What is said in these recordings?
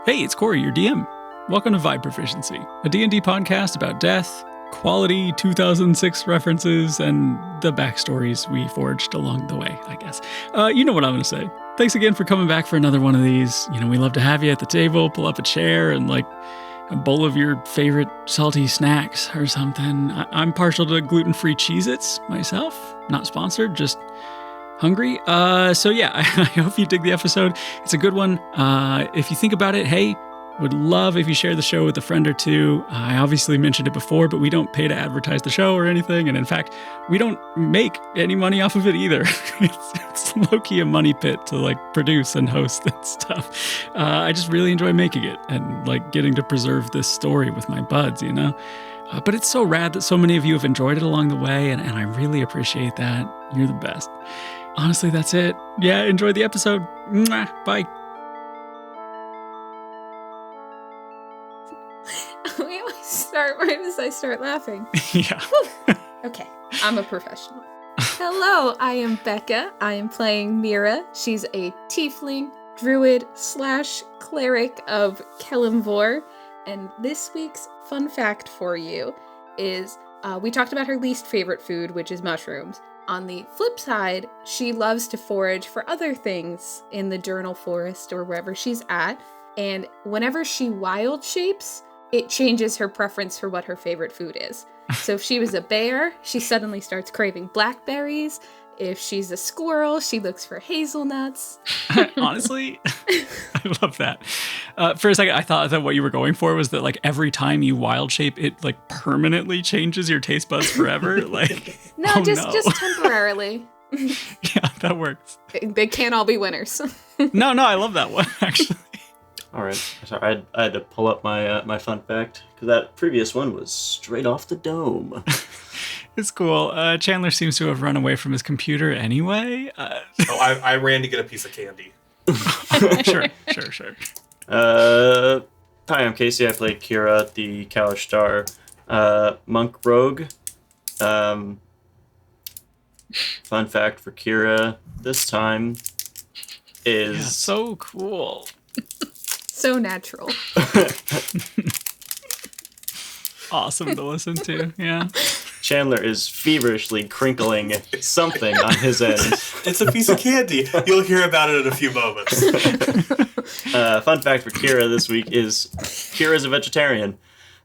Hey, it's Corey, your DM. Welcome to Vibe Proficiency, a D&D podcast about death, quality 2006 references, and the backstories we forged along the way, I guess. You know what I'm going to say. Thanks again for coming back for another one of these. You know, we love to have you at the table, pull up a chair, and like a bowl of your favorite salty snacks or something. I'm partial to gluten-free Cheez-Its myself. Not sponsored, just hungry. So yeah, I hope you dig the episode. It's a good one. If you think about it, hey, would love if you share the show with a friend or two. I obviously mentioned it before, but we don't pay to advertise the show or anything. And in fact, we don't make any money off of it either. It's low-key a money pit to like produce and host and stuff. I just really enjoy making it and like getting to preserve this story with my buds, you know? But it's so rad that so many of you have enjoyed it along the way, and I really appreciate that. You're the best. Honestly, that's it. Yeah, enjoy the episode. Mwah, bye. We always start right as I start laughing. Yeah. Okay, I'm a professional. Hello, I am Becca. I am playing Mira. She's a tiefling, druid / cleric of Kelimvor. And this week's fun fact for you is we talked about her least favorite food, which is mushrooms. On the flip side, she loves to forage for other things in the Diurnal Forest or wherever she's at. And whenever she wild shapes, it changes her preference for what her favorite food is. So if she was a bear, she suddenly starts craving blackberries. If she's a squirrel, she looks for hazelnuts. Honestly, I love that. For a second, I thought that what you were going for was that like every time you wild shape, it like permanently changes your taste buds forever. Like No, just temporarily. Yeah, that works. They can't all be winners. No, I love that one actually. All right, sorry, I had to pull up my my fun fact because that previous one was straight off the dome. It's cool. Chandler seems to have run away from his computer anyway. I ran to get a piece of candy. Sure. Hi, I'm Casey. I play Kira, the Kalishtar monk rogue. Fun fact for Kira this time is... Yeah, so cool. So natural. Awesome to listen to, yeah. Chandler is feverishly crinkling something on his end. It's a piece of candy. You'll hear about it in a few moments. Fun fact for Kira this week is Kira's a vegetarian.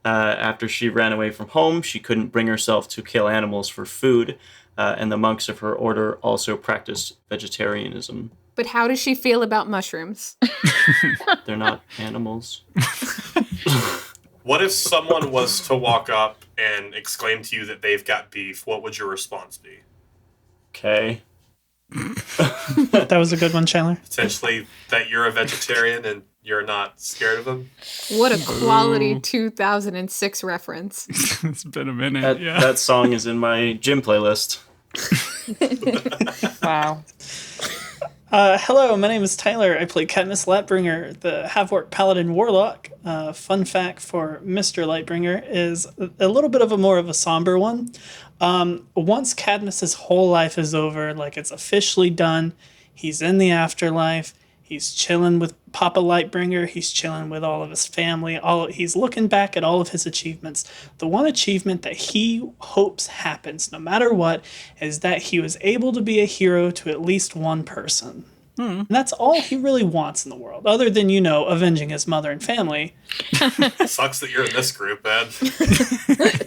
After she ran away from home, she couldn't bring herself to kill animals for food, and the monks of her order also practiced vegetarianism. But how does she feel about mushrooms? They're not animals. What if someone was to walk up and exclaim to you that they've got beef? What would your response be? Okay. That was a good one, Chandler. Potentially that you're a vegetarian and you're not scared of them? What a quality 2006 reference. It's been a minute, yeah. That song is in my gym playlist. Wow. Hello, my name is Tyler. I play Katniss Lightbringer, the half-orc paladin warlock. Fun fact for Mr. Lightbringer is a little bit of a somber one. Once Katniss's whole life is over, like it's officially done, he's in the afterlife, he's chilling with Papa Lightbringer, he's chilling with all of his family, he's looking back at all of his achievements. The one achievement that he hopes happens, no matter what, is that he was able to be a hero to at least one person. And that's all he really wants in the world, other than, avenging his mother and family. Sucks that you're in this group, man.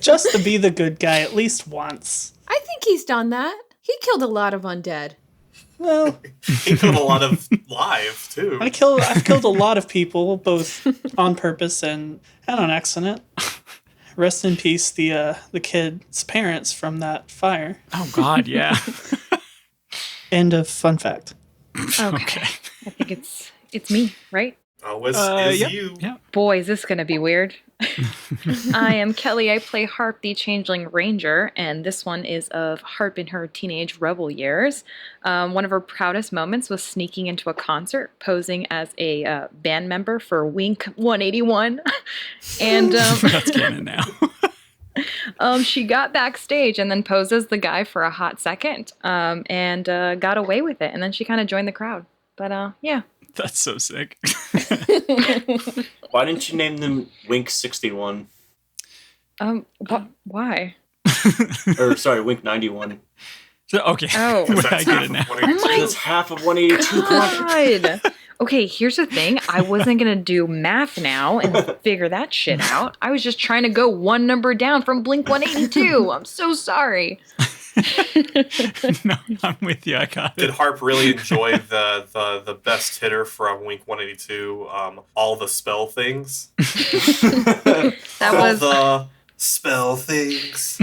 Just to be the good guy at least once. I think he's done that. He killed a lot of undead. Well, He killed a lot of live, too. I've killed a lot of people, both on purpose and on accident. Rest in peace, the kid's parents from that fire. Oh, God, yeah. End of fun fact. Okay. I think it's me, right? Oh, it's yep, you. Yep. Boy, is this going to be weird. I am Kelly. I play Harp, the Changeling Ranger, and this one is of Harp in her teenage rebel years. One of her proudest moments was sneaking into a concert, posing as a band member for Wink 181. And That's canon now. she got backstage and then posed as the guy for a hot second and got away with it. And then she kind of joined the crowd. But yeah. That's so sick. Why didn't you name them Wink 61? Why? Or sorry, Wink 91. Okay. Oh. I get it now. That's half of 182. God. Okay, here's the thing. I wasn't going to do math now and figure that shit out. I was just trying to go one number down from Blink 182. I'm so sorry. No, I'm with you. I got Did it. Harp really enjoy the best hitter from Wink 182? All the spell things. That was all the spell things.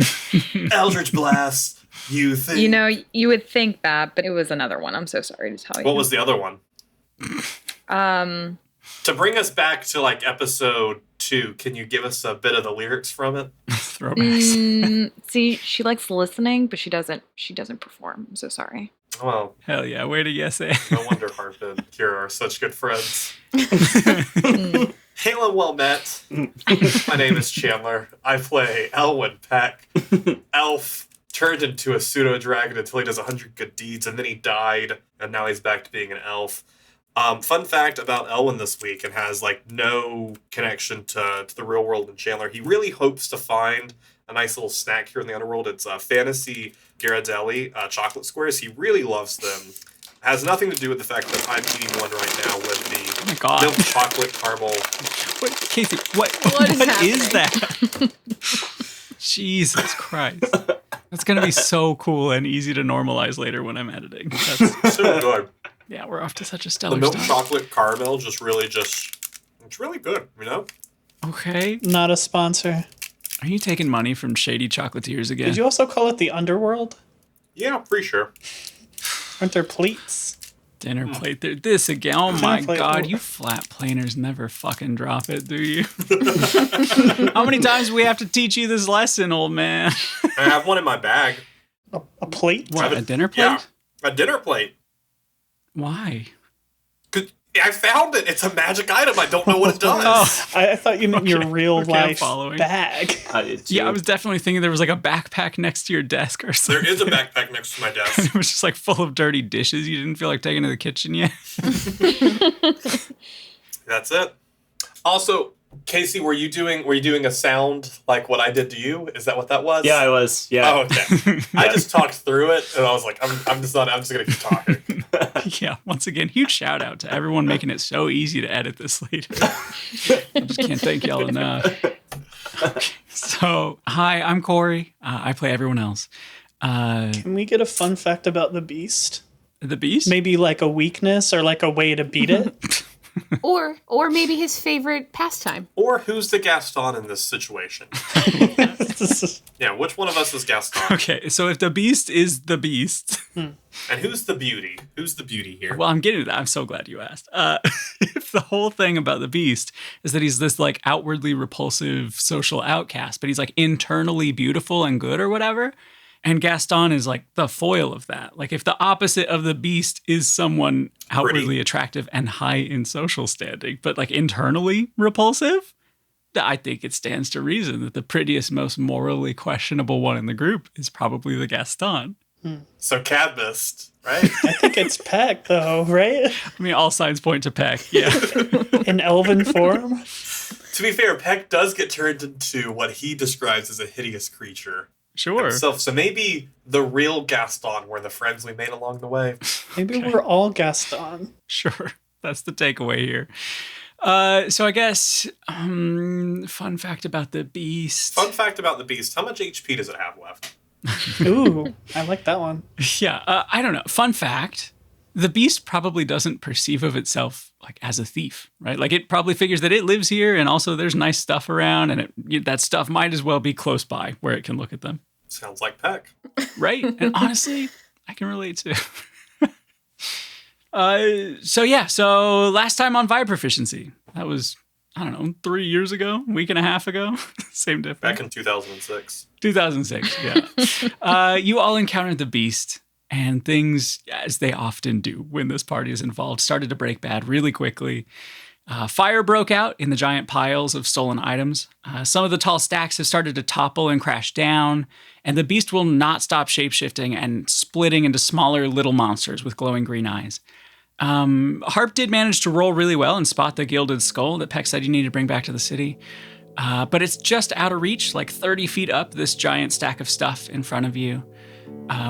Eldritch Blast. You think? You know, you would think that, but it was another one. I'm so sorry to tell you. What was the other one? Um, To bring us back to like episode 2, can you give us a bit of the lyrics from it? Throwbacks. See, she likes listening, but she doesn't perform. I'm so sorry. Well, Hell yeah. Way to yes it. no wonder Harp and Kira are such good friends. Hail and well met. My name is Chandler. I play Elwyn Peck. Elf turned into a pseudo-dragon until he does 100 good deeds, and then he died, and now he's back to being an elf. Fun fact about Elwyn this week, and has like no connection to the real world in Chandler. He really hopes to find a nice little snack here in the underworld. It's Fantasy Ghirardelli chocolate squares. He really loves them. Has nothing to do with the fact that I'm eating one right now with the my God. milk chocolate caramel. What, Casey, what is that? Jesus Christ. That's going to be so cool and easy to normalize later when I'm editing. That's, So good. yeah, we're off to such a The stellar milk start. chocolate caramel it's really good, you know? Okay. Not a sponsor. Are you taking money from shady chocolatiers again? Did you also call it the underworld? Yeah, pretty sure. Aren't there pleats? Dinner plate there. This again. Oh my Dinner plate. God. You flat planers never fucking drop it, do you? How many times do we have to teach you this lesson, old man? I have one in my bag. A plate? What, a dinner plate? Yeah, a dinner plate. Why? 'Cause I found it. It's a magic item. I don't know what it does. Oh. I thought you meant your real Okay, I'm life following. bag. I did too. Yeah, I was definitely thinking there was like a backpack next to your desk or something. There is a backpack next to my And desk. it was just like full of dirty dishes you didn't feel like taking to the kitchen yet. That's it. Also, Casey, were you doing a sound like what I did to you? Is that what that was? Yeah, I was. Yeah. Oh, okay. I just talked through it, and I was like, I'm just gonna keep talking. Yeah, once again, huge shout out to everyone making it so easy to edit this later. I just can't thank y'all enough. Okay, so, hi, I'm Corey. I play everyone else. Can we get a fun fact about the beast? The Beast? Maybe like a weakness or like a way to beat it? Or maybe his favorite pastime. Or who's the Gaston in this situation? Yeah, which one of us is Gaston? Okay, so if the Beast is the Beast, And who's the beauty? Who's the beauty here? well, I'm getting to that. I'm so glad you asked. If the whole thing about the Beast is that he's this like outwardly repulsive social outcast, but he's like internally beautiful and good or whatever. And Gaston is like the foil of that. Like if the opposite of the Beast is someone outwardly Pretty. attractive and high in social standing, but like internally repulsive, I think it stands to reason that the prettiest, most morally questionable one in the group is probably the Gaston. So Cadmus, right? I think it's Peck, though, right? I mean, all signs point to Peck. Yeah. In elven form. To be fair, Peck does get turned into what he describes as a hideous creature Sure. himself. So maybe the real Gaston were the friends we made along the way. Maybe Okay. we're all Gaston. Sure. That's the takeaway here. So I guess fun fact about the Beast. Fun fact about the beast: how much HP does it have left? Ooh, I like that one. Yeah, I don't know. Fun fact: the Beast probably doesn't perceive of itself like as a thief, right? Like it probably figures that it lives here, and also there's nice stuff around, and that stuff might as well be close by where it can look at them, Sounds like Peck. right? And honestly, I can relate to. So last time on Vibe Proficiency, that was, I don't know, 3 years ago, a week and a half ago, same difference. Back in 2006. 2006, yeah. You all encountered the Beast, and things, as they often do when this party is involved, started to break bad really quickly. Fire broke out in the giant piles of stolen items. Some of the tall stacks have started to topple and crash down, and the Beast will not stop shapeshifting and splitting into smaller little monsters with glowing green eyes. Harp did manage to roll really well and spot the gilded skull that Peck said you need to bring back to the city. But it's just out of reach, like 30 feet up this giant stack of stuff in front of you.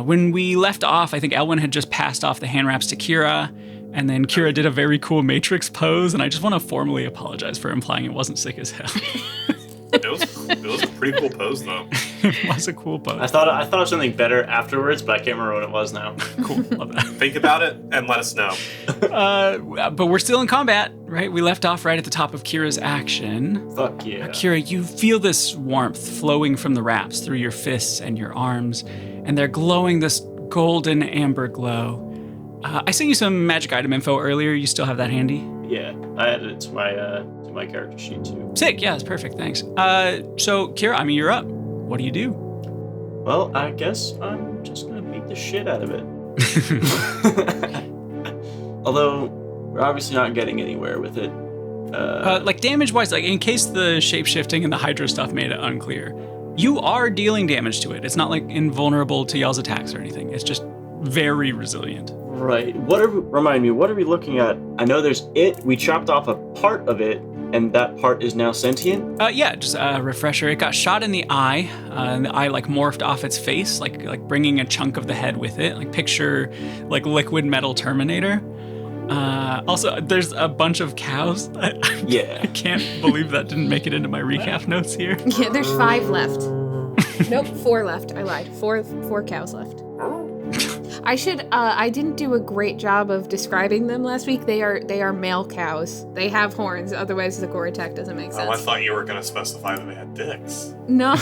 When we left off, I think Elwyn had just passed off the hand wraps to Kira, and then Kira did a very cool Matrix pose, and I just want to formally apologize for implying it wasn't sick as hell. It was a pretty cool pose, though. It was a cool pose. I thought of something better afterwards, but I can't remember what it was now. Cool, love that. Think about it and let us know. But we're still in combat, right? We left off right at the top of Kira's action. Fuck yeah. Kira, you feel this warmth flowing from the wraps through your fists and your arms, and they're glowing this golden amber glow. I sent you some magic item info earlier. You still have that handy? Yeah, I added it to my character sheet too. Sick. Yeah, that's perfect. Thanks. So Kira, you're up. What do you do? Well, I guess I'm just gonna beat the shit out of it. Although we're obviously not getting anywhere with it. Like damage-wise, like in case the shape-shifting and the Hydra stuff made it unclear, you are dealing damage to it. It's not like invulnerable to y'all's attacks or anything. It's just very resilient. Right. Remind me, what are we looking at? I know there's it. We chopped off a part of it, and that part is now sentient? Yeah, just a refresher. It got shot in the eye, and the eye like morphed off its face, like bringing a chunk of the head with it. Like picture like liquid metal Terminator. Also, there's a bunch of cows. Yeah. I can't believe that didn't make it into my recap notes here. Yeah, there's 5 left. Nope, 4 left. I lied. Four cows left. I didn't do a great job of describing them last week. They are male cows. They have horns, otherwise the Gore-Tech doesn't make sense. Oh, I thought you were going to specify that they had dicks. No,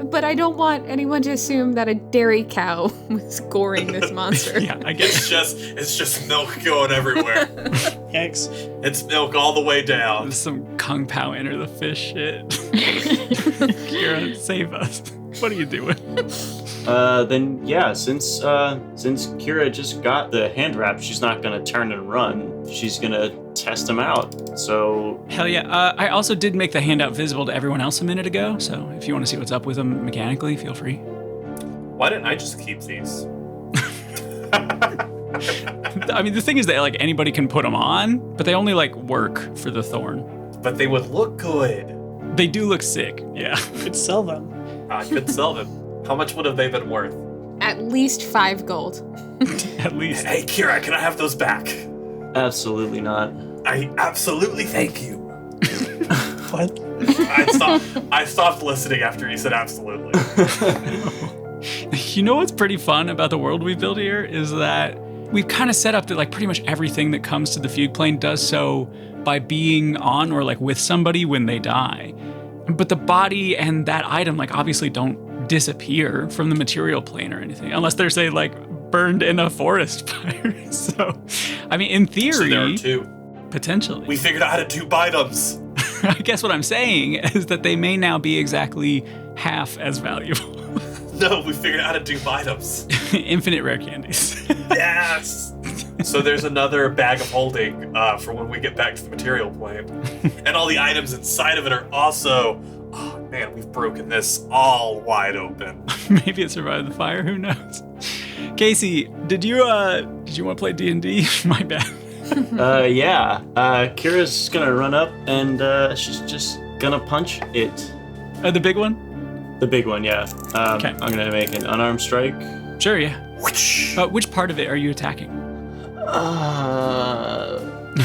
but I don't want anyone to assume that a dairy cow was goring this monster. Yeah, I guess It's just milk going everywhere. Yikes. It's milk all the way down. there's some Kung Pao enter the fish shit. Kira, save us. What are you doing? Then yeah, since Kira just got the hand wrap, she's not gonna turn and run. She's gonna test them out. So Hell yeah. I also did make the handout visible to everyone else a minute ago, so if you want to see what's up with them mechanically, feel free. Why didn't I just keep these? I mean, the thing is that like anybody can put them on, but they only like work for the thorn. But they would look good. They do look sick. Yeah. Could sell them. I could sell them. How much would have they been worth? At least 5 gold. At least. Hey, Kira, can I have those back? absolutely not. I absolutely thank you. What? I stopped listening after you said absolutely. You know what's pretty fun about the world we've built here is that we've kind of set up that like pretty much everything that comes to the fugue plane does so by being on or like with somebody when they die. But the body and that item like obviously don't disappear from the material plane or anything unless they're say like burned in a forest fire. So, I mean, in theory, So there are 2. potentially. We figured out how to do items. I guess what I'm saying is that they may now be exactly half as valuable. No, we figured out how to do items. Infinite rare candies. Yes! So there's another bag of holding for when we get back to the material plane. And all the items inside of it are also... Oh, man, we've broken this all wide open. Maybe it survived the fire, who knows? Casey, did you want to play D&D? My bad. Yeah. Kira's gonna run up and she's just gonna punch it. The big one? The big one, yeah. Okay. I'm gonna make an unarmed strike. Sure, yeah. Which part of it are you attacking?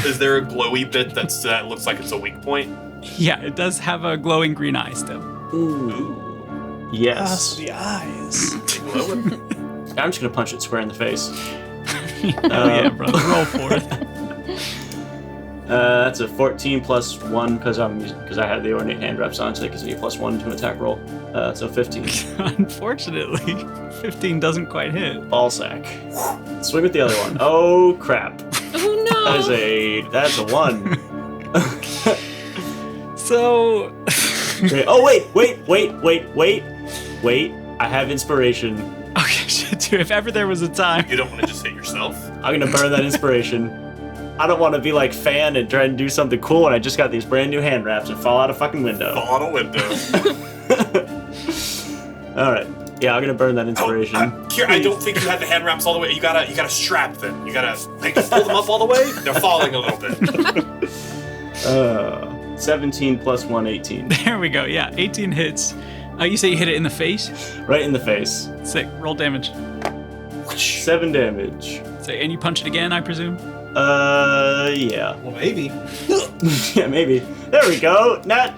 Is there a glowy bit that looks like it's a weak point? Yeah, it does have a glowing green eye still. Ooh. Yes. The eyes. They glowing? I'm just gonna punch it square in the face. Hell yeah, brother. Roll for it. That's a 14 plus 1 because I had the ornate hand wraps on, so it gives me a +1 to an attack roll. So 15. Unfortunately, 15 doesn't quite hit. Ball sack. Swing with the other one. Oh crap. Oh no! That's a 1. So... Okay. Oh wait. I have inspiration. Okay, shit, dude. If ever there was a time... You don't want to just hit yourself? I'm gonna burn that inspiration. I don't want to be like Fan and try and do something cool when I just got these brand new hand wraps and fall out a fucking window. Fall out a window. All right. Yeah, I'm gonna burn that inspiration. Kira, I don't think you had the hand wraps all the way. You gotta strap them. You gotta pull them up all the way. They're falling a little bit. 17 plus 1, 18. There we go. Yeah, 18 hits. You say you hit it in the face? Right in the face. Sick. Roll damage. 7 damage. And you punch it again, I presume? Yeah. Well, maybe. Yeah, maybe. There we go. Nat.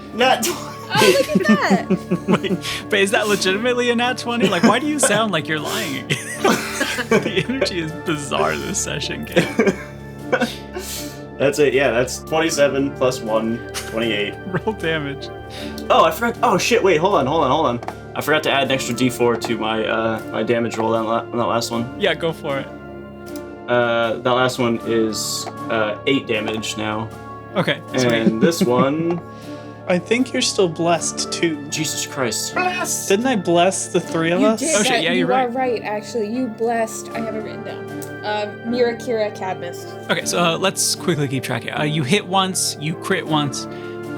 Oh, look at that! Wait, but is that legitimately a nat 20? Like, why do you sound like you're lying again? The energy is bizarre this session, Ken. That's it. Yeah, that's 27 plus 1, 28. Roll damage. Oh, I forgot. Oh, shit. Wait, hold on. I forgot to add an extra d4 to my my damage roll on that last one. Yeah, go for it. That last one is 8 damage now. Okay, And sweet. this one... I think you're still blessed too. Jesus Christ. Didn't I bless the three of You us? did Oh, shit, that. yeah, You you're are right. right, actually. You blessed. I have it written down. Mira, Kira, Cadmus. Okay, so let's quickly keep track here. You hit once, you crit once.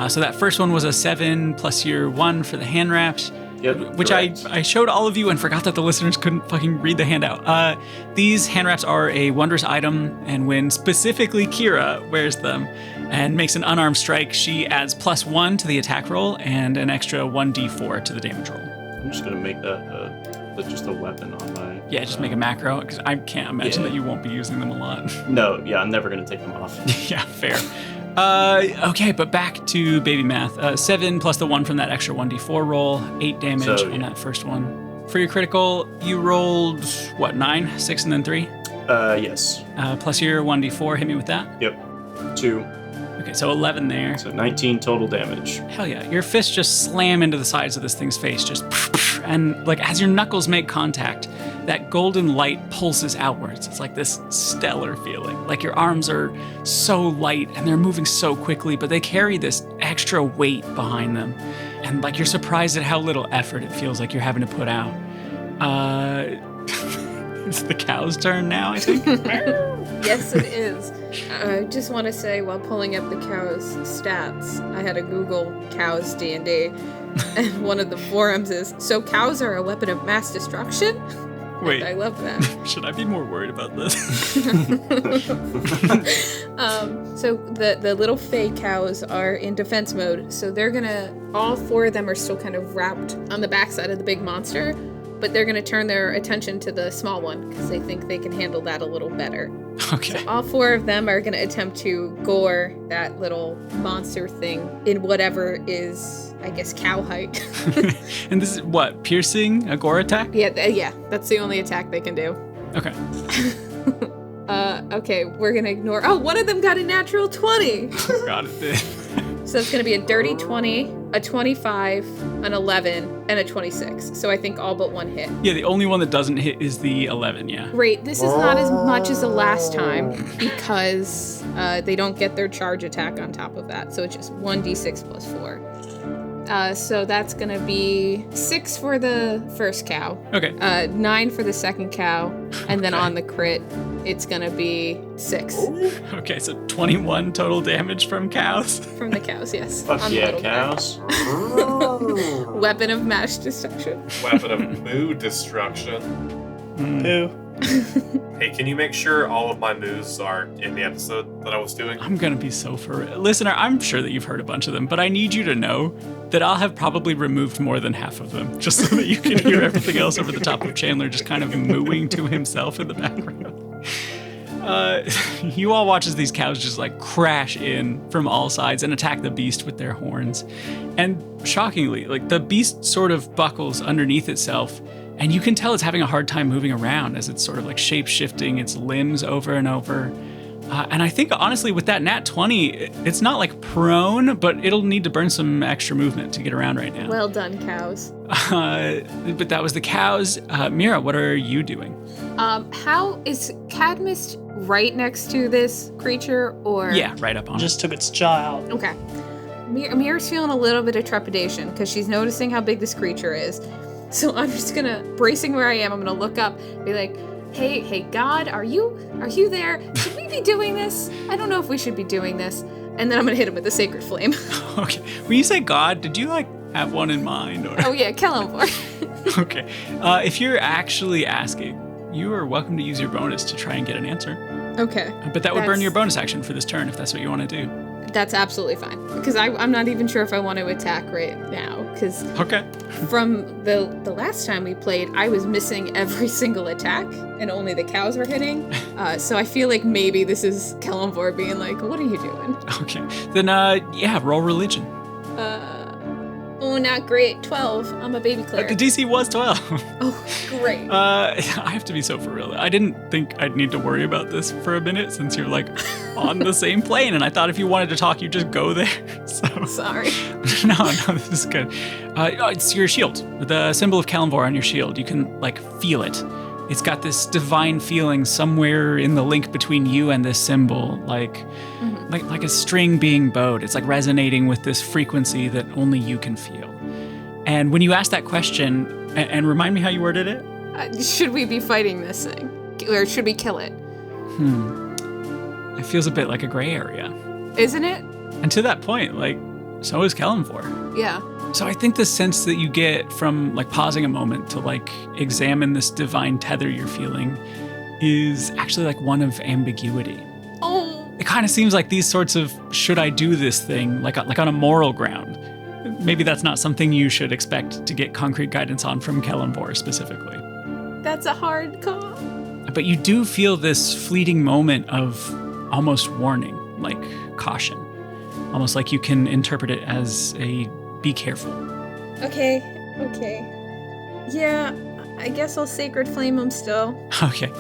So that first one was a 7 plus your 1 for the hand wraps. Yep, Which correct. I showed all of you and forgot that the listeners couldn't fucking read the handout. These hand wraps are a wondrous item, and when specifically Kira wears them and makes an unarmed strike, she adds +1 to the attack roll and an extra 1d4 to the damage roll. I'm just gonna make that just a weapon on my... Yeah, just make a macro, because I can't imagine Yeah. that you won't be using them a lot. No, yeah, I'm never gonna take them off. Yeah, fair. Okay, but back to baby math. 7 plus the 1 from that extra 1d4 roll, 8 damage So, on yeah. that first one. For your critical, you rolled, 9? 6 and then 3? Yes. Plus your 1d4, hit me with that. Yep. 2. Okay, so 11 there. So 19 total damage. Hell yeah. Your fists just slam into the sides of this thing's face, just and like as your knuckles make contact, that golden light pulses outwards. It's like this stellar feeling. Like your arms are so light and they're moving so quickly, but they carry this extra weight behind them. And like you're surprised at how little effort it feels like you're having to put out. It's the cow's turn now, I think. Yes, it is. I just want to say, while pulling up the cow's stats, I had to Google cows D&D, and one of the forums is, so cows are a weapon of mass destruction? Wait. And I love that. Should I be more worried about this? So the little fey cows are in defense mode, so they're gonna, all 4 of them are still kind of wrapped on the backside of the big monster, but they're gonna turn their attention to the small one because they think they can handle that a little better. Okay. All 4 of them are gonna attempt to gore that little monster thing in whatever is, I guess, cow height. And this is what? Piercing? A gore attack? Yeah, that's the only attack they can do. Okay. Okay, we're gonna ignore. Oh, one of them got a natural 20. Got it. Did. So it's going to be a dirty 20, a 25, an 11, and a 26. So I think all but one hit. Yeah, the only one that doesn't hit is the 11, yeah. Great. This is not as much as the last time because they don't get their charge attack on top of that. So it's just 1d6 plus 4. So that's going to be 6 for the first cow, Okay. 9 for the second cow, and then Okay. on the crit, it's going to be 6 Okay, so 21 total damage from cows. from the cows, yes. Fuck on the yeah, little guy. cows. Weapon of mass destruction. Weapon of mood destruction. Who? Hey, can you make sure all of my moves are in the episode that I was doing? I'm gonna be so for listener. I'm sure that you've heard a bunch of them, but I need you to know that I'll have probably removed more than half of them, just so that you can hear everything else over the top of Chandler just kind of mooing to himself in the background. You all watch as these cows just like crash in from all sides and attack the beast with their horns. And shockingly, like the beast sort of buckles underneath itself, and you can tell it's having a hard time moving around as it's sort of like shape-shifting its limbs over and over. And I think honestly with that nat 20, it's not like prone, but it'll need to burn some extra movement to get around right now. Well done, cows. But that was the cows. Mira, what are you doing? How is Cadmus right next to this creature, or? Yeah, right up on it. Just took its jaw out. Okay. Mira's feeling a little bit of trepidation because she's noticing how big this creature is. So I'm just gonna, bracing where I am, I'm gonna look up, be like, hey, God, are you there? Should we be doing this? I don't know if we should be doing this. And then I'm gonna hit him with the sacred flame. Okay. When you say God, did you like have one in mind? Or Oh yeah, Kellenvor. Okay. If you're actually asking, you are welcome to use your bonus to try and get an answer. Okay. But that would burn your bonus action for this turn if that's what you want to do. That's absolutely fine. Because I'm not even sure if I want to attack right now. Because from the last time we played, I was missing every single attack, and only the cows were hitting. So I feel like maybe this is Kelemvor being like, what are you doing? Okay. Then, roll religion. Oh, not great. 12. I'm a baby cleric. The DC was 12. Oh, great. I have to be so for real. I didn't think I'd need to worry about this for a minute since you're like on the same plane, and I thought if you wanted to talk, you just go there. So Sorry. No, this is good. It's your shield. The symbol of Kelemvor on your shield. You can like feel it. It's got this divine feeling somewhere in the link between you and this symbol, like a string being bowed. It's like resonating with this frequency that only you can feel. And when you ask that question, and remind me how you worded it? Should we be fighting this thing? Or should we kill it? It feels a bit like a gray area. Isn't it? And to that point, like, so is Kelemvor. Yeah. So I think the sense that you get from like pausing a moment to like examine this divine tether you're feeling is actually like one of ambiguity. Oh. It kind of seems like these sorts of should I do this thing like on a moral ground. Maybe that's not something you should expect to get concrete guidance on from Kelemvor specifically. That's a hard call. But you do feel this fleeting moment of almost warning, like caution. Almost like you can interpret it as a be careful. Okay. Yeah, I guess I'll Sacred Flame him still. Okay.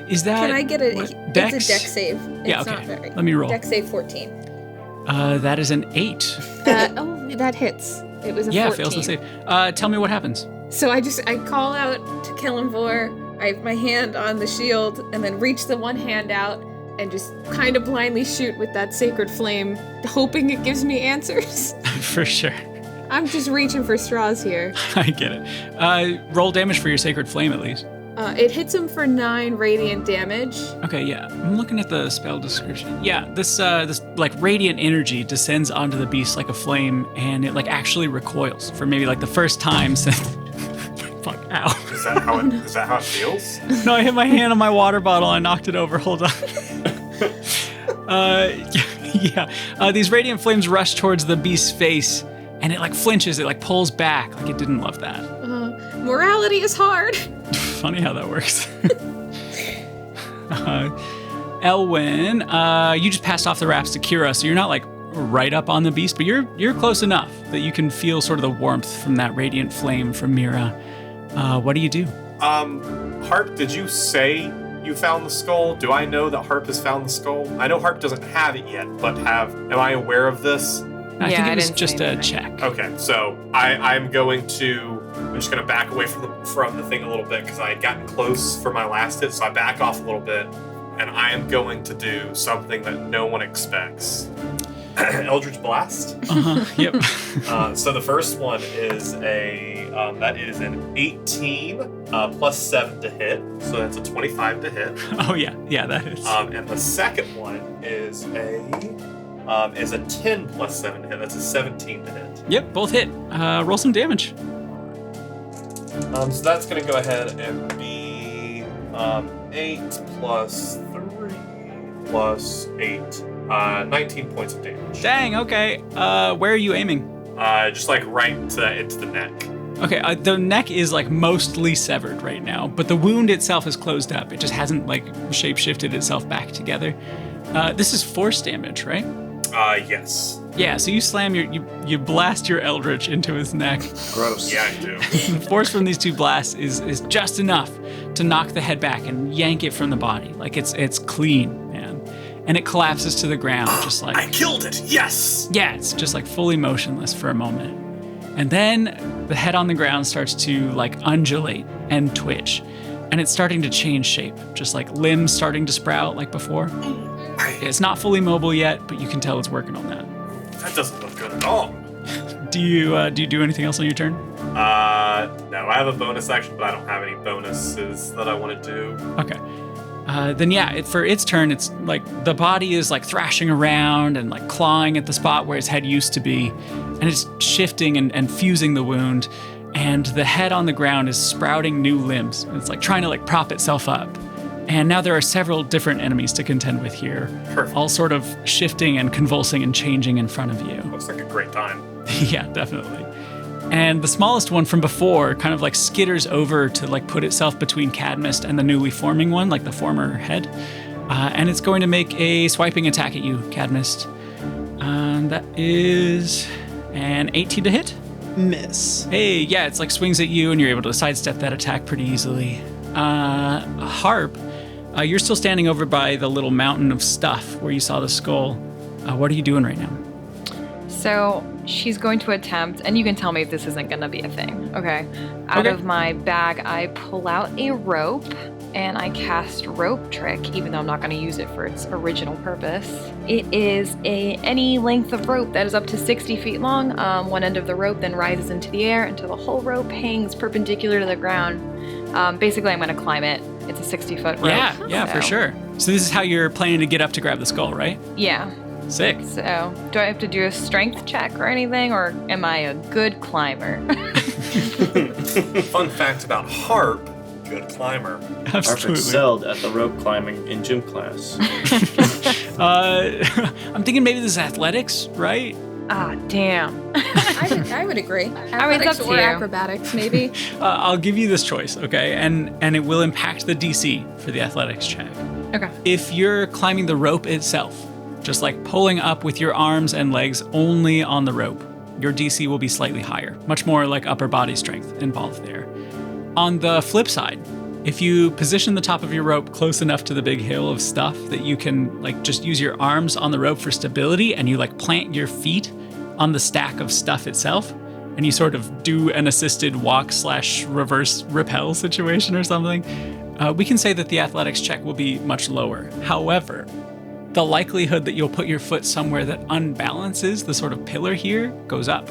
Is that... Can I get a... Dex? It's a dex save. Yeah, It's okay. not very... Let me roll. Dex save 14. That is an 8. That hits. It was a 14. Yeah, fails the save. Tell me what happens. So I call out to Kelemvor. I have my hand on the shield and then reach the one hand out and just kind of blindly shoot with that Sacred Flame, hoping it gives me answers. For sure. I'm just reaching for straws here. I get it. Roll damage for your Sacred Flame at least. It hits him for 9 radiant damage. Okay, yeah. I'm looking at the spell description. Yeah, this like radiant energy descends onto the beast like a flame, and it like actually recoils for maybe like the first time since. Fuck! Ow. Is that how it feels? No, I hit my hand on my water bottle. I knocked it over. Hold on. These radiant flames rush towards the beast's face, and it like flinches. It like pulls back, like it didn't love that. Morality is hard. Funny how that works. Elwyn, you just passed off the wraps to Kira, so you're not like right up on the beast, but you're close enough that you can feel sort of the warmth from that radiant flame from Mira. What do you do? Harp, did you say you found the skull? Do I know that Harp has found the skull? I know Harp doesn't have it yet, but am I aware of this? I think it was just a check. Okay, so I'm just gonna back away from the thing a little bit because I had gotten close for my last hit, so I back off a little bit, and I am going to do something that no one expects. Eldritch Blast. Yep. So the first one is that is an 18 plus 7 to hit, so that's a 25 to hit. Oh yeah, that is. And the second one is a 10 plus 7 to hit. That's a 17 to hit. Yep, both hit. Roll some damage. So that's going to go ahead and be 8 plus 3 plus 8. 19 points of damage. Dang, okay. Where are you aiming? Just like right into the neck. Okay, the neck is like mostly severed right now, but the wound itself is closed up. It just hasn't like shape-shifted itself back together. This is force damage, right? Yes. Yeah, so you slam you blast your Eldritch into his neck. Gross. Yeah, I do. The force from these two blasts is just enough to knock the head back and yank it from the body. Like it's clean, man. And it collapses to the ground, just like... I killed it! Yes! Yeah, it's just like fully motionless for a moment. And then the head on the ground starts to like undulate and twitch. And it's starting to change shape, just like limbs starting to sprout like before. It's not fully mobile yet, but you can tell it's working on that. That doesn't look good at all. Do you do anything else on your turn? No, I have a bonus action, but I don't have any bonuses that I want to do. Okay. Then yeah, for its turn, it's like the body is like thrashing around and like clawing at the spot where its head used to be, and it's shifting and fusing the wound, and the head on the ground is sprouting new limbs. It's like trying to like prop itself up. And now there are several different enemies to contend with here. Perfect. All sort of shifting and convulsing and changing in front of you. Looks like a great time. Yeah, definitely. And the smallest one from before kind of like skitters over to like put itself between Cadmus and the newly forming one, like the former head. And it's going to make a swiping attack at you, Cadmus. That is an 18 to hit. Miss. Hey, yeah, it's like swings at you and you're able to sidestep that attack pretty easily. Harp, you're still standing over by the little mountain of stuff where you saw the skull. What are you doing right now? So she's going to attempt, and you can tell me if this isn't going to be a thing, okay? Out Okay. of my bag, I pull out a rope, and I cast Rope Trick, even though I'm not going to use it for its original purpose. It is any length of rope that is up to 60 feet long. One end of the rope then rises into the air until the whole rope hangs perpendicular to the ground. Basically, I'm going to climb it. It's a 60-foot rope. Yeah, for sure. So this is how you're planning to get up to grab the skull, right? Yeah. Sick. So, do I have to do a strength check or anything, or am I a good climber? Fun fact about Harp, good climber. Harp Absolutely. excelled at the rope climbing in gym class. I'm thinking maybe this is athletics, right? Ah, damn. I would agree. mean, it's Athletics up to or you. acrobatics, maybe. I'll give you this choice, okay? And it will impact the DC for the athletics check. Okay. If you're climbing the rope itself, just like pulling up with your arms and legs only on the rope, your DC will be slightly higher, much more like upper body strength involved there. On the flip side, if you position the top of your rope close enough to the big hill of stuff that you can like just use your arms on the rope for stability and you like plant your feet on the stack of stuff itself and you sort of do an assisted walk / reverse rappel situation or something, we can say that the athletics check will be much lower. However, the likelihood that you'll put your foot somewhere that unbalances the sort of pillar here goes up.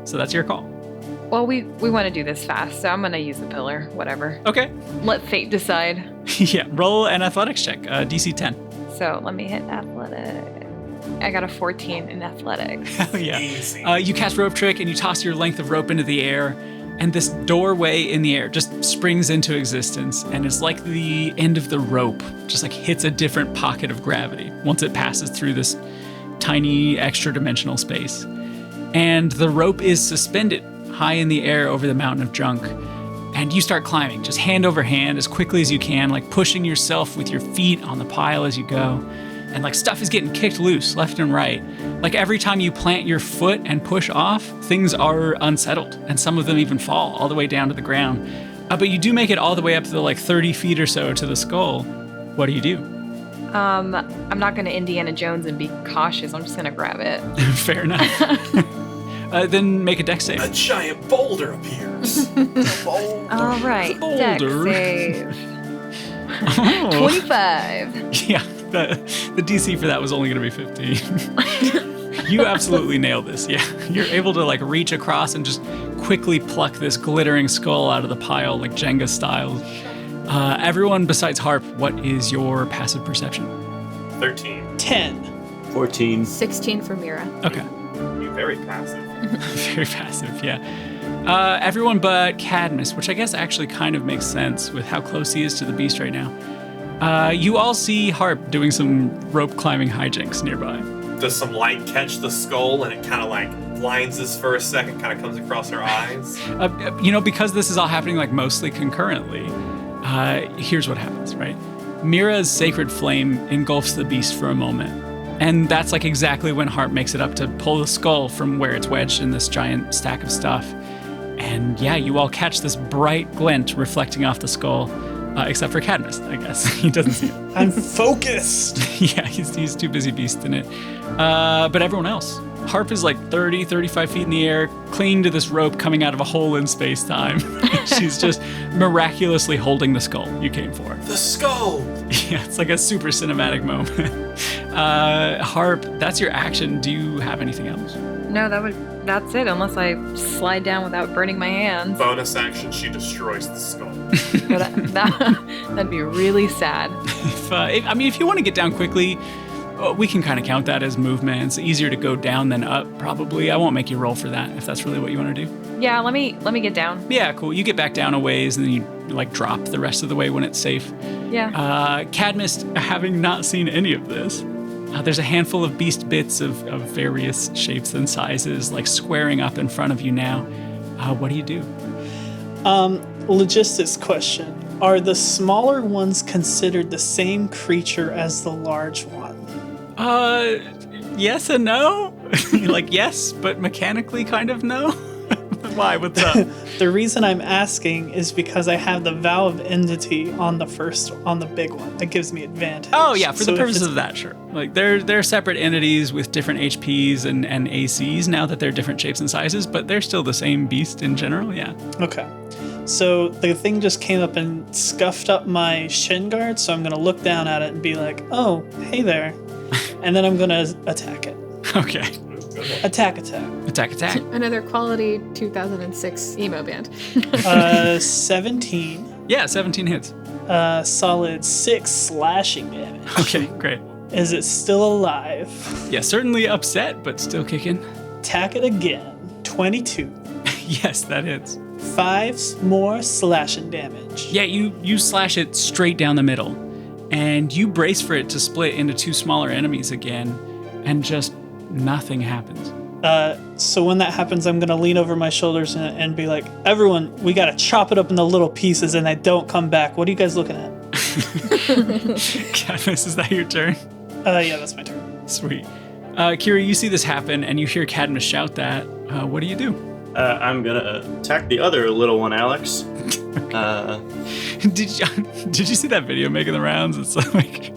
So that's your call. Well, we want to do this fast, so I'm going to use the pillar. Whatever. Okay. Let fate decide. Yeah, roll an athletics check, DC 10. So let me hit athletic. I got a 14 in athletics. Hell yeah. Easy. You cast rope trick and you toss your length of rope into the air, and this doorway in the air just springs into existence, and it's like the end of the rope just like hits a different pocket of gravity once it passes through this tiny extra dimensional space. And the rope is suspended high in the air over the mountain of junk. And you start climbing, just hand over hand as quickly as you can, like pushing yourself with your feet on the pile as you go. And like stuff is getting kicked loose left and right. Like every time you plant your foot and push off, things are unsettled. And some of them even fall all the way down to the ground. But you do make it all the way up to the like 30 feet or so to the skull. What do? I'm not going to Indiana Jones and be cautious. I'm just going to grab it. Fair enough. Then make a dex save. A giant boulder appears. All right. Dex Boulder. save. Oh. 25. Yeah, the DC for that was only going to be 15. You absolutely nailed this. Yeah, you're able to like reach across and just quickly pluck this glittering skull out of the pile, like Jenga style. Everyone besides Harp, what is your passive perception? 13. 10. 14. 16 for Mira. Okay, You very passive. very passive. Yeah. Everyone but Cadmus, which I guess actually kind of makes sense with how close he is to the beast right now. You all see Harp doing some rope climbing hijinks nearby. Does some light catch the skull and it kind of like blinds us for a second, kind of comes across our eyes? Because this is all happening like mostly concurrently, here's what happens, right? Mira's sacred flame engulfs the beast for a moment. And that's like exactly when Harp makes it up to pull the skull from where it's wedged in this giant stack of stuff. And yeah, you all catch this bright glint reflecting off the skull, except for Cadmus, I guess. He doesn't see it. I'm focused. Yeah, he's too busy beasting it. But everyone else. Harp is like 30, 35 feet in the air, clinging to this rope coming out of a hole in space-time. She's just miraculously holding the skull you came for. The skull! Yeah, it's like a super cinematic moment. Harp, that's your action. Do you have anything else? No, that's it, unless I slide down without burning my hands. Bonus action, she destroys the skull. That'd be really sad. If you want to get down quickly, We can kind of count that as movement. It's easier to go down than up, probably. I won't make you roll for that if that's really what you want to do. Yeah, let me get down. Yeah, cool. You get back down a ways and then you like drop the rest of the way when it's safe. Yeah. Cadmus, having not seen any of this, there's a handful of beast bits of various shapes and sizes like squaring up in front of you now. What do you do? Logistics question. Are the smaller ones considered the same creature as the large one? Yes and no. Like yes, but mechanically kind of no. Why? What's up? The reason I'm asking is because I have the vow of entity on the big one. That gives me advantage. Oh yeah, for the So if purposes it's- of that, sure. Like they're separate entities with different HPs and ACs now that they're different shapes and sizes, but they're still the same beast in general. Yeah. Okay. So the thing just came up and scuffed up my shin guard, so I'm gonna look down at it and be like, "Oh, hey there," and then I'm gonna attack it. Okay. Attack. Attack. Another quality 2006 emo band. 17. Yeah, 17 hits. Solid 6 slashing damage. Okay, great. Is it still alive? Yeah, certainly upset, but still kicking. Attack it again. 22. Yes, that hits. 5 more slashing damage. Yeah, you slash it straight down the middle, and you brace for it to split into 2 smaller enemies again, and just nothing happens. So when that happens, I'm gonna lean over my shoulders and be like, "Everyone, we gotta chop it up into little pieces, and I don't come back." What are you guys looking at? Cadmus, is that your turn? Yeah, that's my turn. Sweet. Kira, you see this happen, and you hear Cadmus shout that. What do you do? I'm gonna attack the other little one, Alex. Did you see that video making the rounds? It's like,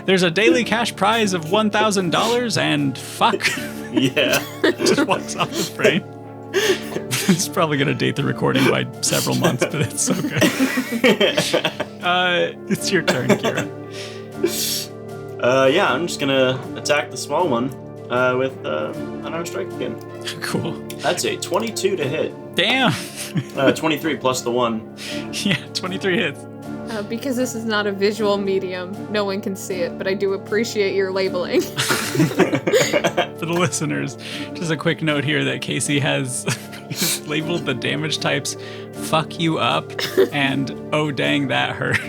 there's a daily cash prize of $1,000 and fuck. Yeah. Just walks off the frame. It's probably going to date the recording by several months, but it's so good. It's your turn, Kira. Yeah, I'm just gonna attack the small one with unarmed strike again. Cool. That's a 22 to hit. Damn. 23 plus the 1. Yeah, 23 hits. Because this is not a visual medium, no one can see it, but I do appreciate your labeling. For the listeners, just a quick note here that Casey has labeled the damage types "fuck you up" and "oh dang that hurt."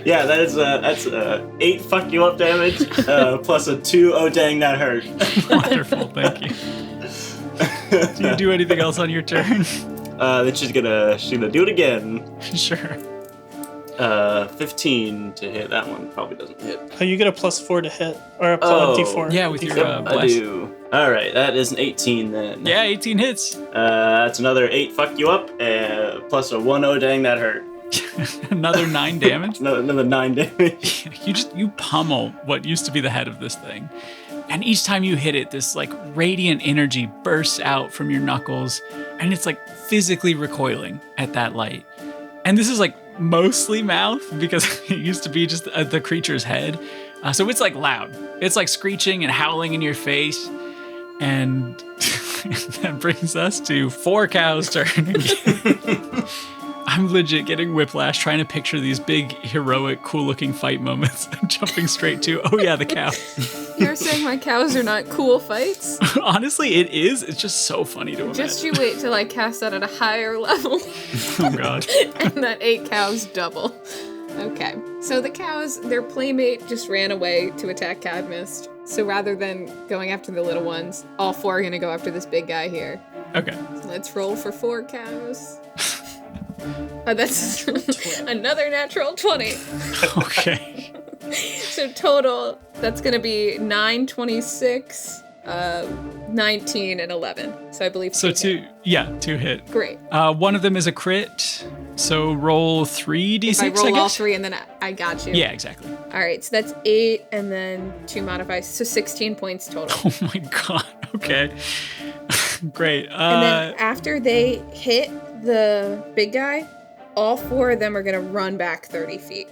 Yeah, that's 8 fuck you up damage plus a 2 oh dang that hurt. Wonderful, thank you. Do you do anything else on your turn? Then she's gonna do it again. Sure. 15 to hit. That one probably doesn't hit. Oh, you get a +4 to hit, or a +4. Yeah, with your I bless. do. All right, that is an 18 then. Yeah, 18 hits. That's another 8 fuck you up plus a 1 oh dang that hurt. Another 9 damage. No, another 9 damage. You pummel what used to be the head of this thing. And each time you hit it, this like radiant energy bursts out from your knuckles, and it's like physically recoiling at that light. And this is like mostly mouth because it used to be just the creature's head. So it's like loud. It's like screeching and howling in your face. And that brings us to 4 cows' turn again. I'm legit getting whiplash trying to picture these big, heroic, cool-looking fight moments and jumping straight to, oh yeah, the cow. You're saying my cows are not cool fights? Honestly, it is. It's just so funny to imagine. Just you wait till I cast that at a higher level. Oh god. And that 8 cows double. Okay. So the cows, their playmate just ran away to attack Cadmus. So rather than going after the little ones, all 4 are going to go after this big guy here. Okay. Let's roll for 4 cows. Oh, that's another natural 20. Okay. So total, that's going to be 9, 26, 19, and 11. So I believe So 2 hit. 2 hit. Great. One of them is a crit. So roll 3d6, If I roll all guess? 3 and then I got you. Yeah, exactly. All right, so that's 8 and then 2 modifiers, so 16 points total. Oh my god. Okay. Great. And then after they hit the big guy, all 4 of them are going to run back 30 feet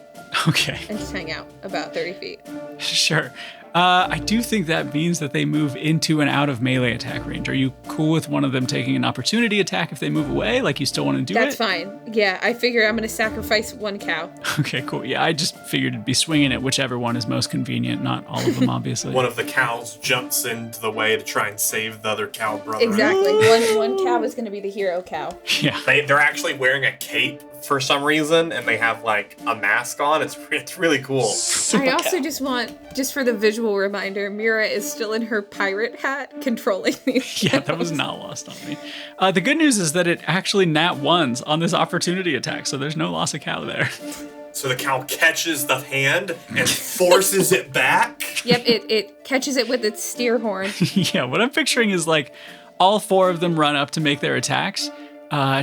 Okay. and just hang out about 30 feet. Sure. I do think that means that they move into and out of melee attack range. Are you cool with one of them taking an opportunity attack if they move away? Like, you still want to do That's it? fine. Yeah, I figure I'm going to sacrifice one cow. Okay, cool. Yeah, I just figured it'd be swinging at whichever one is most convenient, not all of them, obviously. One of the cows jumps into the way to try and save the other cow brother. Exactly. One cow is going to be the hero cow. Yeah. They're actually wearing a cape for some reason, and they have like a mask on. It's really cool. I also just want, just for the visual reminder, Mira is still in her pirate hat controlling these. Yeah, that was not lost on me. The good news is that it actually nat ones on this opportunity attack, so there's no loss of cow there. So the cow catches the hand and forces it back. Yep, it catches it with its steer horn. Yeah, what I'm picturing is like all four of them run up to make their attacks.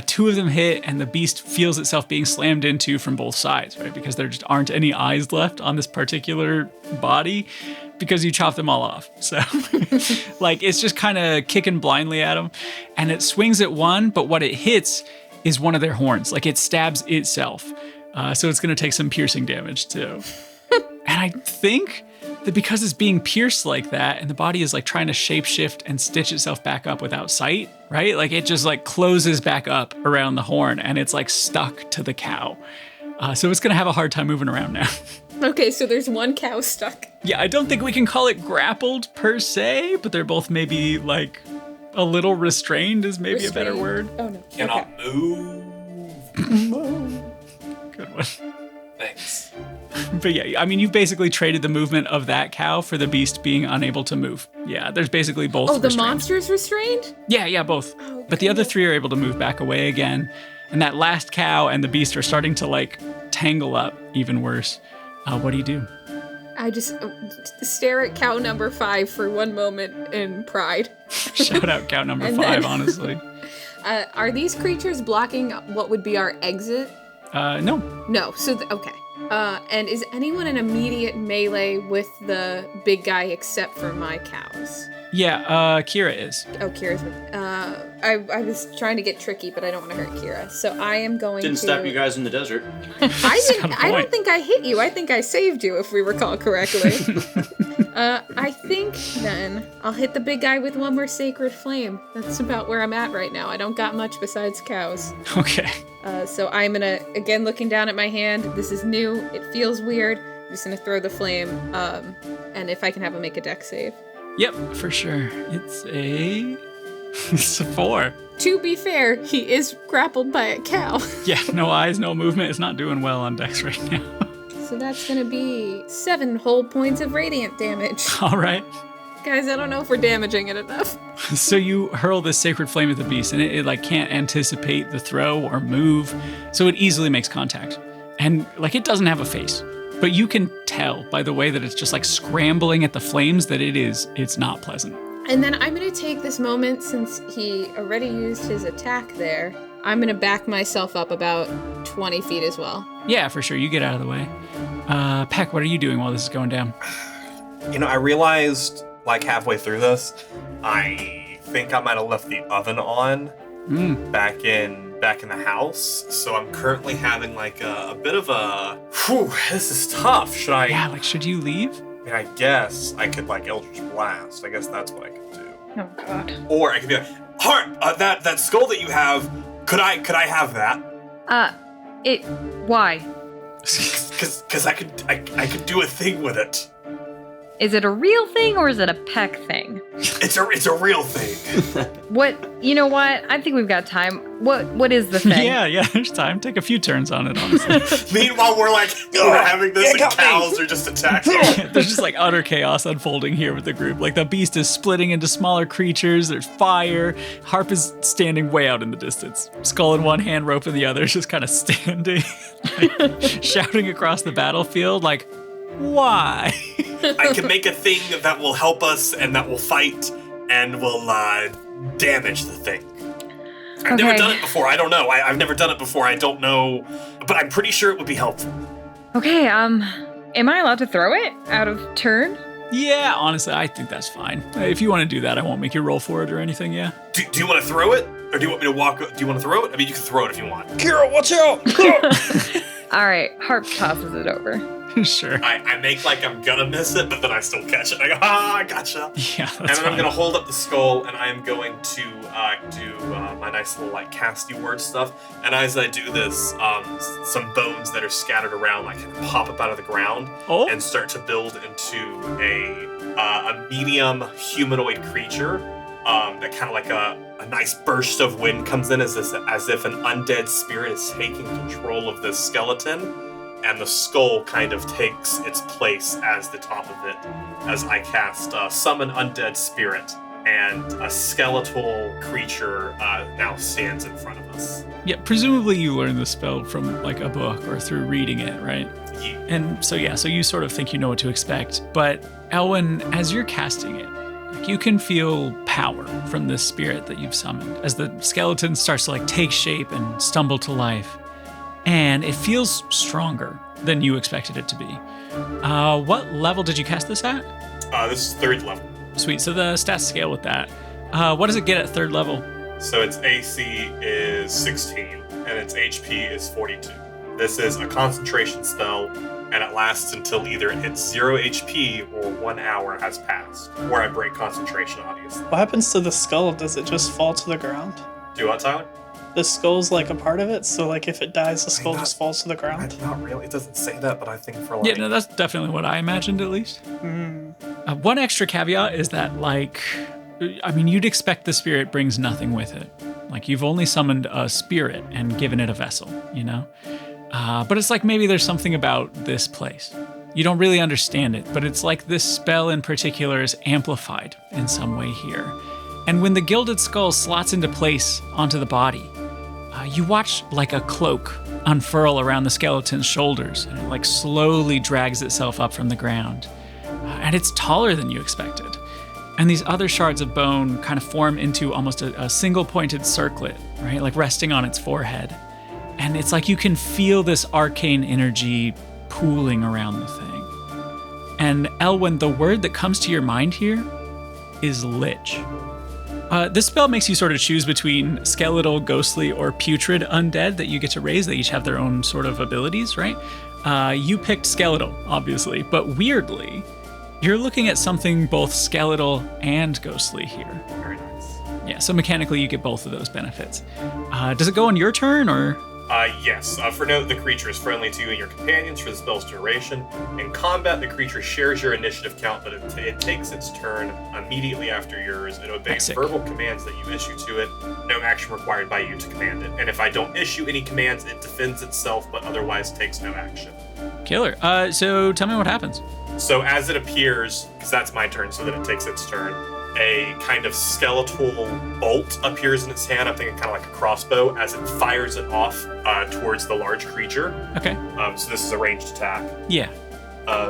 Two of them hit, and the beast feels itself being slammed into from both sides, right? Because there just aren't any eyes left on this particular body because you chop them all off. So, like, it's just kind of kicking blindly at them, and it swings at one, but what it hits is one of their horns. Like, it stabs itself. So it's going to take some piercing damage, too. And I think that because it's being pierced like that and the body is like trying to shapeshift and stitch itself back up without sight, right? Like it just like closes back up around the horn and it's like stuck to the cow. So it's going to have a hard time moving around now. Okay, so there's one cow stuck. Yeah, I don't think we can call it grappled per se, but they're both maybe like a little restrained is maybe a better word. Oh, no. Cannot move. Good one. Thanks. But yeah, I mean, you've basically traded the movement of that cow for the beast being unable to move. Yeah, there's basically both. Oh, the restrained. monster's restrained? Yeah, both. Oh, But the other cool. three are able to move back away again. And that last cow and the beast are starting to like tangle up even worse. What do you do? I just stare at cow number 5 for one moment in pride. Shout out cow number And 5, then- honestly. Are these creatures blocking what would be our exit? No. No, so, okay. And is anyone in immediate melee with the big guy except for my cows? Yeah, Kira is. Oh, Kira's with, I was trying to get tricky, but I don't want to hurt Kira. So I am going Didn't to... stop you guys in the desert. I don't think I hit you. I think I saved you, if we recall correctly. I think, then, I'll hit the big guy with one more Sacred Flame. That's about where I'm at right now. I don't got much besides cows. Okay. So I'm gonna, again, looking down at my hand, this is new, it feels weird. I'm just gonna throw the flame, and if I can have him make a dex save. Yep, for sure. It's a 4. To be fair, he is grappled by a cow. Yeah, no eyes, no movement. It's not doing well on Dex right now. So that's gonna be 7 whole points of radiant damage. All right. Guys, I don't know if we're damaging it enough. So you hurl this sacred flame at the beast, and it like can't anticipate the throw or move, so it easily makes contact. And like it doesn't have a face, but you can tell by the way that it's just like scrambling at the flames that it's not pleasant. And then I'm gonna take this moment, since he already used his attack there, I'm gonna back myself up about 20 feet as well. Yeah, for sure. You get out of the way. Peck, what are you doing while this is going down? You know, I realized like halfway through this, I think I might have left the oven on back in the house. So I'm currently having like a bit of a, this is tough. Should I? Yeah, like should you leave? I mean, I guess I could like Eldritch Blast. I guess that's what I could do. Oh god. Or I could be like, Heart, that skull that you have, could I have that? Why? Because I could do a thing with it. Is it a real thing or is it a peck thing? It's a real thing. What? You know what? I think we've got time. What is the thing? Yeah, there's time. Take a few turns on it, honestly. Meanwhile, we're having this, and cows are just attacking. There's just like utter chaos unfolding here with the group. Like the beast is splitting into smaller creatures. There's fire. Harp is standing way out in the distance. Skull in one hand, rope in the other, just kind of standing, like, shouting across the battlefield, like, why? I can make a thing that will help us and that will fight and will damage the thing. I've never done it before. I don't know. I've never done it before. I don't know. But I'm pretty sure it would be helpful. Okay, am I allowed to throw it out of turn? Yeah, honestly, I think that's fine. If you want to do that, I won't make you roll for it or anything, yeah? Do you want to throw it? Or do you want me to walk? Do you want to throw it? I mean, you can throw it if you want. Kira, watch out! All right, Harp tosses it over. Sure. I make like I'm gonna miss it, but then I still catch it. I go, I gotcha. Yeah, And that's then I'm fine. gonna hold up the skull, and I am going to do my nice little like casty word stuff. And as I do this, some bones that are scattered around like pop up out of the ground and start to build into a medium humanoid creature. That kind of like a nice burst of wind comes in as if an undead spirit is taking control of this skeleton. And the skull kind of takes its place as the top of it as I cast Summon Undead Spirit, and a skeletal creature now stands in front of us. Yeah, presumably you learned the spell from like a book or through reading it, right? Yeah. And so you sort of think you know what to expect. But Elwyn, as you're casting it, you can feel power from this spirit that you've summoned as the skeleton starts to like take shape and stumble to life. And it feels stronger than you expected it to be. What level did you cast this at? This is 3rd level. Sweet. So the stats scale with that. What does it get at 3rd level? So its AC is 16, and its HP is 42. This is a concentration spell, and it lasts until either it hits 0 HP or 1 hour has passed. Or I break concentration, obviously. What happens to the skull? Does it just fall to the ground? Do what, Tyler? The skull's like a part of it, so like if it dies, the skull just falls to the ground? Not really. It doesn't say that, but I think for like... Yeah, no, that's definitely what I imagined at least. One extra caveat is that you'd expect the spirit brings nothing with it. Like you've only summoned a spirit and given it a vessel, you know? But it's like maybe there's something about this place. You don't really understand it, but it's like this spell in particular is amplified in some way here. And when the gilded skull slots into place onto the body, you watch like a cloak unfurl around the skeleton's shoulders, and it like slowly drags itself up from the ground. And it's taller than you expected. And these other shards of bone kind of form into almost a single pointed circlet, right? Like resting on its forehead. And it's like you can feel this arcane energy pooling around the thing. And Elwyn, the word that comes to your mind here is lich. This spell makes you sort of choose between skeletal, ghostly, or putrid undead that you get to raise. They each have their own sort of abilities, right? You picked skeletal, obviously, but weirdly, you're looking at something both skeletal and ghostly here. Very nice. Yeah, so mechanically you get both of those benefits. Does it go on your turn, or...? Yes. For note, the creature is friendly to you and your companions for the spell's duration. In combat, the creature shares your initiative count, but it takes its turn immediately after yours. It obeys verbal commands that you issue to it. No action required by you to command it. And if I don't issue any commands, it defends itself, but otherwise takes no action. Killer. So tell me what happens. So as it appears, because that's my turn, so that it takes its turn, a kind of skeletal bolt appears in its hand. I'm thinking kind of like a crossbow as it fires it off towards the large creature. Okay. So this is a ranged attack. Yeah.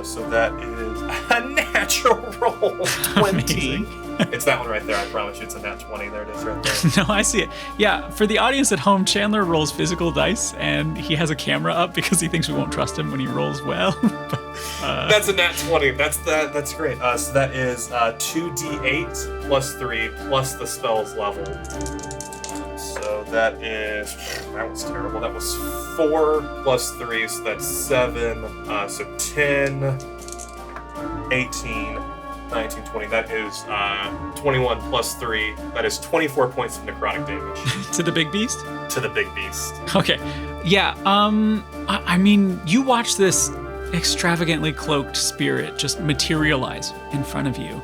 So that is a natural roll 20. It's that one right there. I promise you it's a nat 20. There it is right there. No, I see it. Yeah, for the audience at home, Chandler rolls physical dice, and he has a camera up because he thinks we won't trust him when he rolls well. That's a nat 20. That's great. So that is 2d8 plus 3 plus the spell's level. So that was terrible. That was 4 plus 3, so that's 7. So 10, 18, 19, 20. That is 21 plus 3. That is 24 points of necrotic damage. To the big beast? To the big beast. Okay. Yeah, I mean, you watch this extravagantly cloaked spirit just materialize in front of you.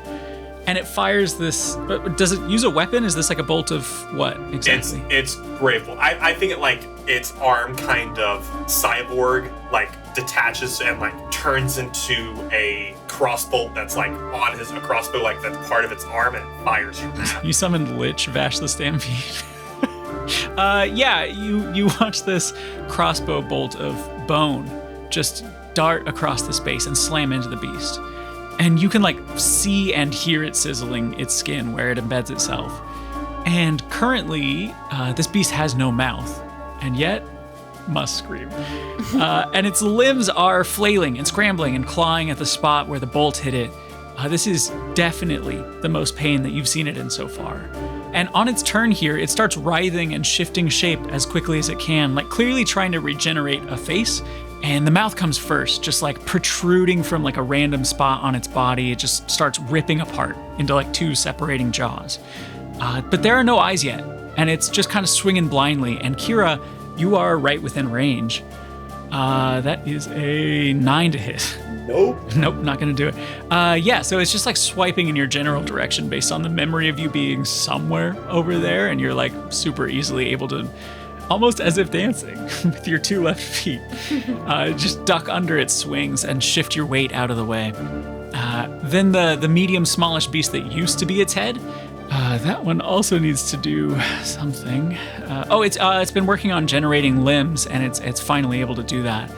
And it fires this... Does it use a weapon? Is this like a bolt of what exactly? It's Grave Bolt. I think it like its arm kind of cyborg like detaches and like turns into a crossbolt that's like on a crossbow, like that's part of its arm, and it fires from that. You summoned Lich, Vash the Stampede. Yeah, you watch this crossbow bolt of bone just dart across the space and slam into the beast. And you can like see and hear it sizzling its skin where it embeds itself. And currently, this beast has no mouth, and yet must scream. And its limbs are flailing and scrambling and clawing at the spot where the bolt hit it. This is definitely the most pain that you've seen it in so far. And on its turn here, it starts writhing and shifting shape as quickly as it can, like clearly trying to regenerate a face And the mouth comes first, just like protruding from like a random spot on its body. It just starts ripping apart into like two separating jaws. But there are no eyes yet, and it's just kind of swinging blindly. And Kira, you are right within range. That is a 9 to hit. Nope. Nope, not gonna do it. Yeah, so it's just like swiping in your general direction based on the memory of you being somewhere over there, and you're like super easily able to, almost as if dancing, with your 2 left feet, just duck under its swings and shift your weight out of the way. Then the medium, smallish beast that used to be its head, that one also needs to do something. It's been working on generating limbs, and it's finally able to do that.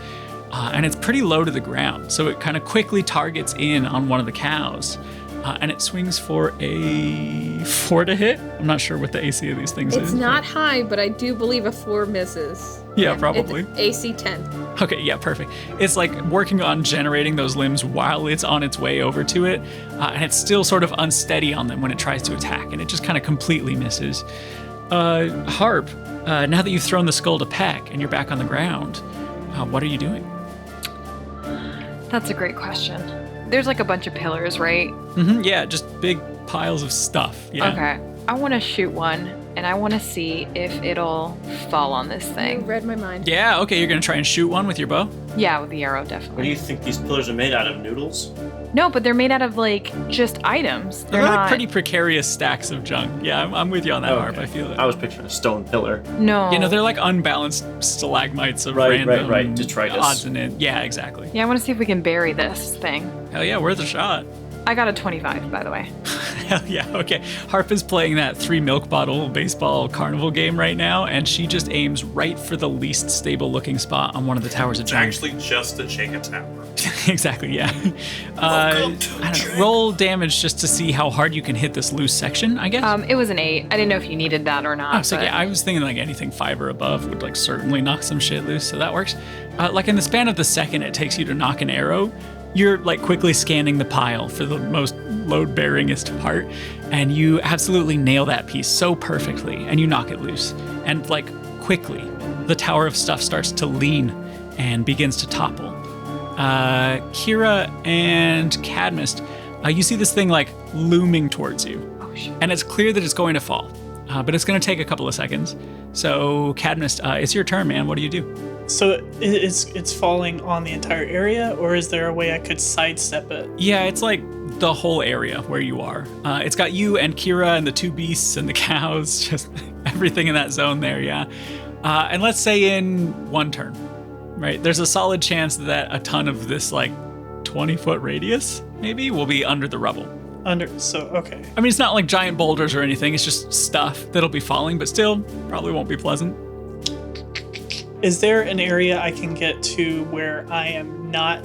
And it's pretty low to the ground, so it kind of quickly targets in on one of the cows, and it swings for a 4 to hit. I'm not sure what the AC of these things is. It's not high, but I do believe a 4 misses. Yeah, probably. It's AC 10. Okay, yeah, perfect. It's like working on generating those limbs while it's on its way over to it, and it's still sort of unsteady on them when it tries to attack, and it just kind of completely misses. Harp, now that you've thrown the skull to peck and you're back on the ground, what are you doing? That's a great question. There's like a bunch of pillars, right? Mm-hmm, yeah, just big piles of stuff. Yeah. Okay. I want to shoot one, and I want to see if it'll fall on this You thing. read my mind. Yeah, okay, you're gonna try and shoot one with your bow? Yeah, with the arrow, What do definitely. you think these pillars are made out of? Noodles? No, but they're made out of like just items. They're like not pretty precarious stacks of junk. Yeah, I'm with you on that, Okay. Harp. I feel it. I was picturing a stone pillar. No. You know, they're like unbalanced stalagmites of Right, random right. Detritus. odds and ends. Yeah, exactly. Yeah, I want to see if we can bury this thing. Hell yeah, worth a shot. I got a 25, by the way. Hell yeah, okay. Harp is playing that 3 milk bottle baseball carnival game right now, and she just aims right for the least stable looking spot on one of the towers of It's giant. actually just a Jenga tower. Exactly, yeah. Welcome to I don't know, roll damage just to see how hard you can hit this loose section, I guess. It was an 8. I didn't know if you needed that or not. Oh, so but- yeah, I was thinking like anything 5 or above would like certainly knock some shit loose, so that works. Like in the span of the second it takes you to knock an arrow, you're like quickly scanning the pile for the most load-bearingest part, and you absolutely nail that piece so perfectly, and you knock it loose. And like quickly, the tower of stuff starts to lean and begins to topple. Kira and Cadmus, you see this thing like looming towards you. Oh, shit. And it's clear that it's going to fall, but it's going to take a couple of seconds. So, Cadmus, it's your turn, man. What do you do? So it's falling on the entire area, or is there a way I could sidestep it? Yeah, it's like the whole area where you are. It's got you and Kira and the 2 beasts and the cows, just everything in that zone there, yeah. And let's say in 1 turn, right? There's a solid chance that a ton of this like 20-foot radius maybe will be under the rubble. Okay. I mean, it's not like giant boulders or anything. It's just stuff that'll be falling, but still probably won't be pleasant. Is there an area I can get to where I am not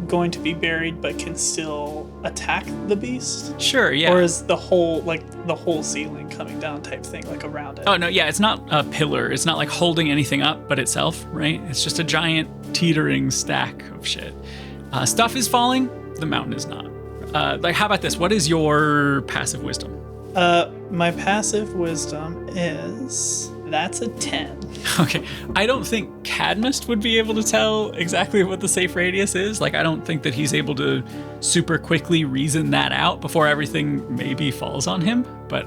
going to be buried but can still attack the beast? Sure, yeah. Or is the whole ceiling coming down type thing like around it? Oh, no, yeah, it's not a pillar. It's not like holding anything up but itself, right? It's just a giant teetering stack of shit. Stuff is falling, the mountain is not. Like, how about this? What is your passive wisdom? My passive wisdom is... That's a 10. Okay, I don't think Cadmus would be able to tell exactly what the safe radius is. Like, I don't think that he's able to super quickly reason that out before everything maybe falls on him. But,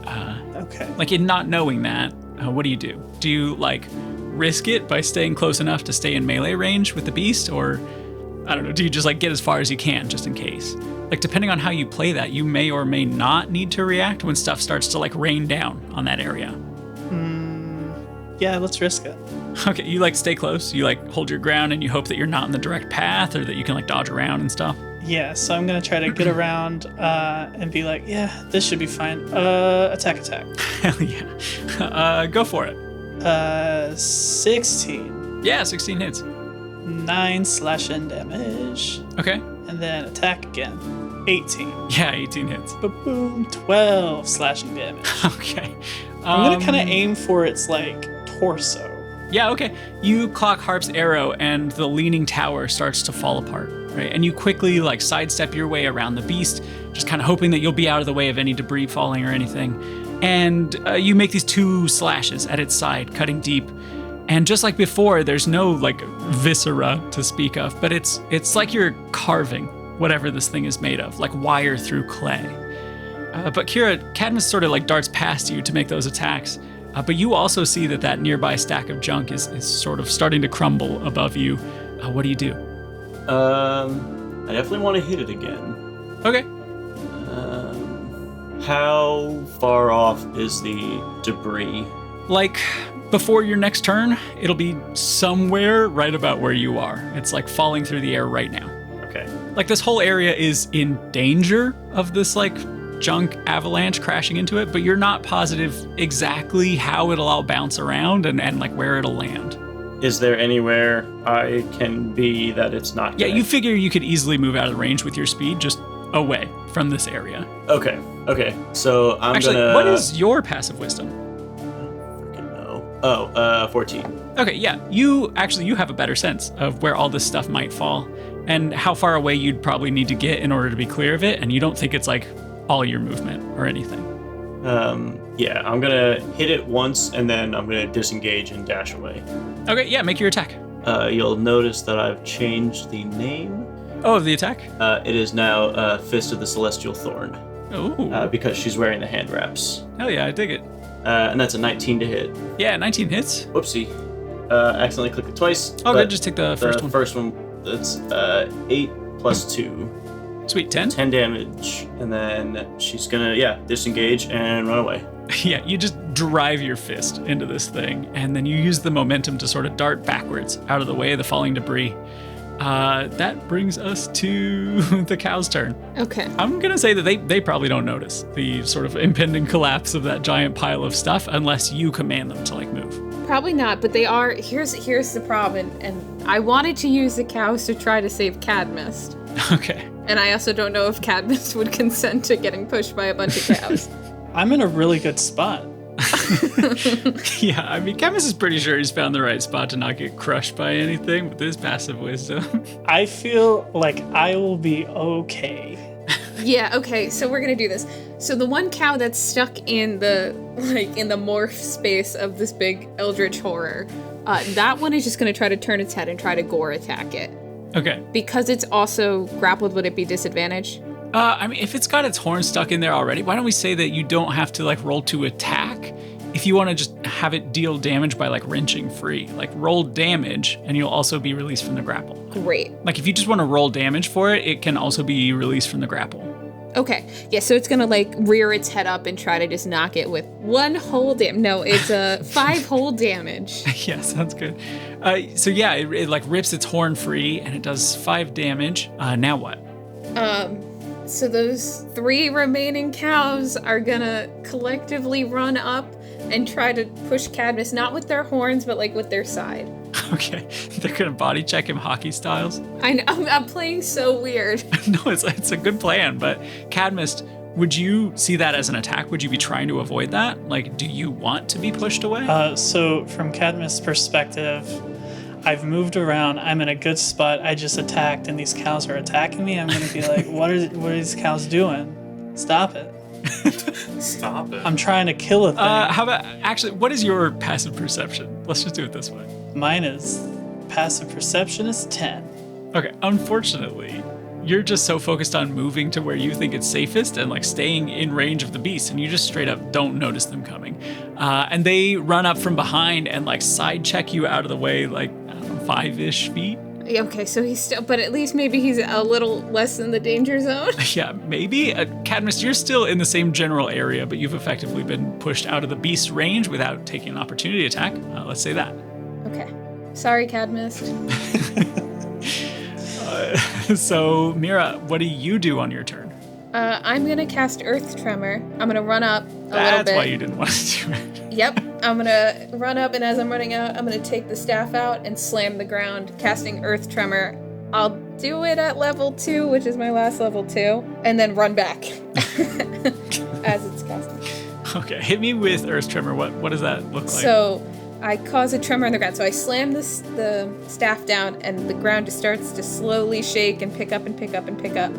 Okay. like, in not knowing that, what do you do? Do you, like, risk it by staying close enough to stay in melee range with the beast? Or, I don't know, do you just, like, get as far as you can just in case? Like, depending on how you play that, you may or may not need to react when stuff starts to, like, rain down on that area. Yeah, let's risk it. Okay, you like stay close. You like hold your ground and you hope that you're not in the direct path or that you can like dodge around and stuff. Yeah, so I'm gonna try to get around and be like, yeah, this should be fine. Attack. Hell yeah. Go for it. 16. Yeah, 16 hits. 9 slashing damage. Okay. And then attack again. 18. Yeah, 18 hits. Boom. 12 slashing damage. Okay. I'm gonna kind of aim for its like torso. Yeah, okay. You clock Harp's arrow and the leaning tower starts to fall apart, right? And you quickly like sidestep your way around the beast, just kind of hoping that you'll be out of the way of any debris falling or anything. And you make these 2 slashes at its side, cutting deep. And just like before, there's no like viscera to speak of, but it's like you're carving whatever this thing is made of, like wire through clay. But Kira, Cadmus sort of like darts past you to make those attacks. But you also see that nearby stack of junk is sort of starting to crumble above you. What do you do? I definitely want to hit it again. Okay. How far off is the debris? Like, before your next turn, it'll be somewhere right about where you are. It's like falling through the air right now. Okay. Like, this whole area is in danger of this, like, junk avalanche crashing into it, but you're not positive exactly how it'll all bounce around and like, where it'll land. Is there anywhere I can be that it's not Yeah, gonna... you figure you could easily move out of range with your speed, just away from this area. Okay. So I'm Actually, gonna... what is your passive wisdom? Freaking no. 14. Okay, yeah. You have a better sense of where all this stuff might fall and how far away you'd probably need to get in order to be clear of it, and you don't think it's like all your movement or anything. Yeah, I'm gonna hit it once and then I'm gonna disengage and dash away. Okay, yeah, make your attack. You'll notice that I've changed the name. Oh, of the attack? It is now Fist of the Celestial Thorn. Oh, Because she's wearing the hand wraps. hell yeah, I dig it. And that's a 19 to hit. Yeah, 19 hits. Whoopsie. Accidentally clicked it twice. Oh, but good, just take the first one. First one, that's 8 plus 2. Sweet, 10? 10 damage. And then she's gonna, disengage and run away. Yeah, you just drive your fist into this thing, and then you use the momentum to sort of dart backwards out of the way of the falling debris. That brings us to the cow's turn. Okay. I'm going to say that they probably don't notice the sort of impending collapse of that giant pile of stuff unless you command them to, like, move. Probably not, but they are. Here's the problem, and I wanted to use the cows to try to save Cadmus. Okay. And I also don't know if Cadmus would consent to getting pushed by a bunch of cows. I'm in a really good spot. Yeah, I mean, Cadmus is pretty sure he's found the right spot to not get crushed by anything with his passive wisdom. I feel like I will be okay. Yeah, okay, so we're gonna do this. So the one cow that's stuck in the morph space of this big eldritch horror, that one is just gonna try to turn its head and try to gore attack it. Okay. Because it's also grappled, would it be disadvantage? I mean, if it's got its horn stuck in there already, why don't we say that you don't have to, like, roll to attack if you want to just have it deal damage by, like, wrenching free. Like, roll damage, and you'll also be released from the grapple. Great. Like, if you just want to roll damage for it, it can also be released from the grapple. Okay. Yeah, so it's gonna, like, rear its head up and try to just knock it with one whole No, it's 5 whole damage. Yeah, sounds good. So yeah, it like rips its horn free, and it does 5 damage. Now what? So those 3 remaining cows are gonna collectively run up and try to push Cadmus, not with their horns, but like with their side. Okay, they're gonna body check him hockey styles. I know, I'm playing so weird. No, it's a good plan, but Cadmus, would you see that as an attack? Would you be trying to avoid that? Like, do you want to be pushed away? So from Cadmus' perspective, I've moved around. I'm in a good spot. I just attacked, and these cows are attacking me. I'm going to be like, what are these cows doing? Stop it. Stop it. I'm trying to kill a thing. How about, actually, what is your passive perception? Let's just do it this way. Mine is passive perception is 10. Okay, unfortunately, you're just so focused on moving to where you think it's safest and like staying in range of the beast, and you just straight up don't notice them coming. And they run up from behind and like side check you out of the way, like, I don't know, 5-ish feet. Okay, so he's still, but at least maybe he's a little less in the danger zone. Yeah, maybe. Cadmus, you're still in the same general area, but you've effectively been pushed out of the beast's range without taking an opportunity attack. Let's say that. Okay. Sorry, Cadmus. So, Mira, what do you do on your turn? I'm gonna cast Earth Tremor. I'm gonna run up a little bit. That's why you didn't want to do it. Yep. I'm gonna run up, and as I'm running out, I'm gonna take the staff out and slam the ground, casting Earth Tremor. I'll do it at level 2, which is my last level 2, and then run back as it's casting. Okay, hit me with Earth Tremor. What does that look like? So I cause a tremor in the ground. So I slam the staff down, and the ground just starts to slowly shake and pick up and pick up and pick up.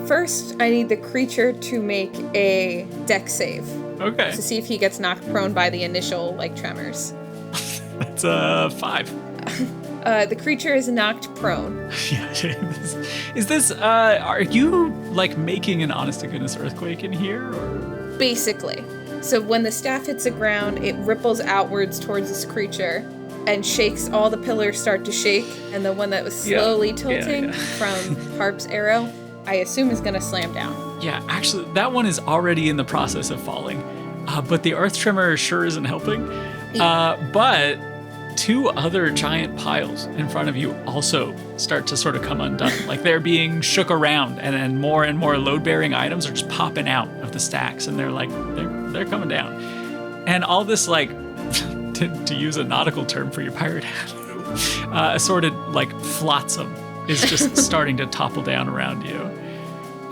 First, I need the creature to make a dex save. Okay. To see if he gets knocked prone by the initial, like, tremors. That's 5. The creature is knocked prone. Yeah. Is this, are you, like, making an honest-to-goodness earthquake in here? Or? Basically. So when the staff hits the ground, it ripples outwards towards this creature and shakes. All the pillars start to shake, and the one that was slowly tilting from Harp's arrow, I assume is going to slam down. Yeah, actually, that one is already in the process of falling. But the earth tremor sure isn't helping. But 2 other giant piles in front of you also start to sort of come undone. Like they're being shook around, and more load-bearing items are just popping out of the stacks, and they're coming down. And all this, like, to use a nautical term for your pirate hat, assorted, like, flotsam is just starting to topple down around you.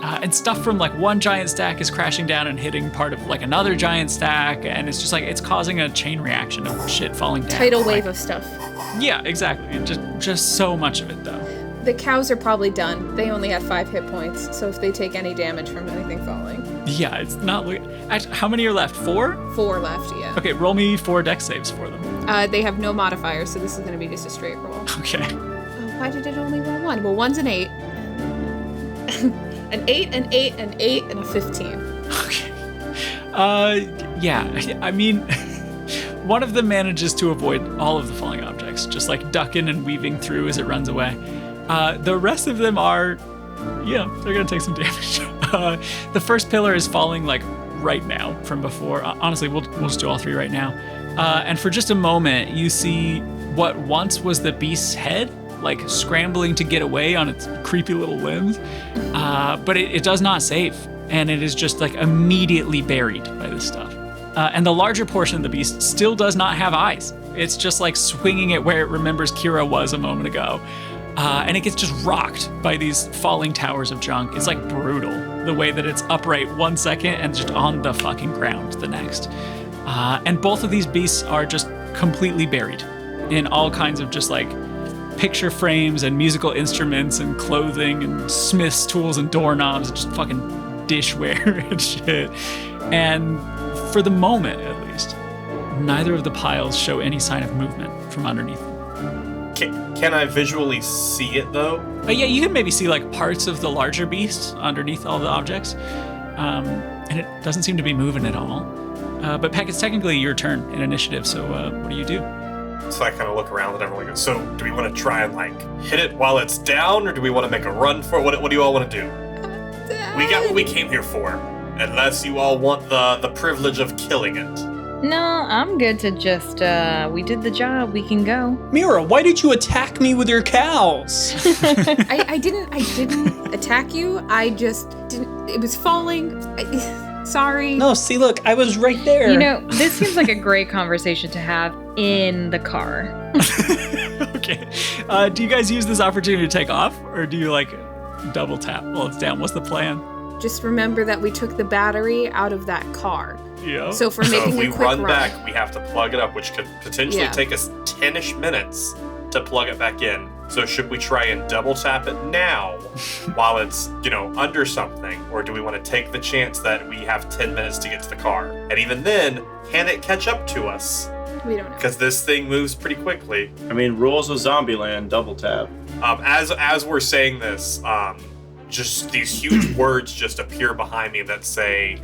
And stuff from, like, one giant stack is crashing down and hitting part of, like, another giant stack, and it's just, like, it's causing a chain reaction of shit falling down. Tidal wave of stuff. Yeah, exactly. Just so much of it, though. The cows are probably done. They only have 5 hit points, so if they take any damage from anything falling. Yeah, it's not... Actually, how many are left? 4? 4 left, yeah. Okay, roll me 4 dex saves for them. They have no modifiers, so this is going to be just a straight roll. Okay. Oh, why did it only roll 1? Well, 1's an 8. An 8, an 8, an 8, and a 15. Okay. Yeah, I mean, one of them manages to avoid all of the falling objects, just like ducking and weaving through as it runs away. The rest of them are, they're gonna take some damage. The first pillar is falling like right now from before. Honestly, we'll just do all 3 right now. And for just a moment, you see what once was the beast's head, like scrambling to get away on its creepy little limbs, but it does not save, and it is just like immediately buried by this stuff. And the larger portion of the beast still does not have eyes. It's just like swinging it where it remembers Kira was a moment ago. And it gets just rocked by these falling towers of junk. It's like brutal, the way that it's upright 1 second and just on the fucking ground the next. And both of these beasts are just completely buried in all kinds of just like picture frames and musical instruments and clothing and smith's tools and doorknobs and just fucking dishware and shit. And for the moment, at least, neither of the piles show any sign of movement from underneath them. Can I visually see it, though? But yeah, you can maybe see like parts of the larger beast underneath all the objects. And it doesn't seem to be moving at all. But Peck, it's technically your turn in initiative, so what do you do? So I kind of look around and everyone goes, so do we want to try and like hit it while it's down, or do we want to make a run for it? What do you all want to do? We got what we came here for, unless you all want the privilege of killing it. No, I'm good to just, we did the job, we can go. Mira, why did you attack me with your cows? I didn't attack you. I just didn't. It was falling. Sorry. No, see, look, I was right there. You know, this seems like a great conversation to have in the car. Okay. Do you guys use this opportunity to take off, or do you like double tap while it's down? What's the plan? Just remember that we took the battery out of that car. Yeah. So if we're making if we a quick run back, we have to plug it up, which could potentially take us 10-ish minutes to plug it back in. So should we try and double tap it now while it's, under something? Or do we want to take the chance that we have 10 minutes to get to the car? And even then, can it catch up to us? We don't know. Because this thing moves pretty quickly. I mean, rules of Zombieland, double tap. As we're saying this, just these huge words just appear behind me that say,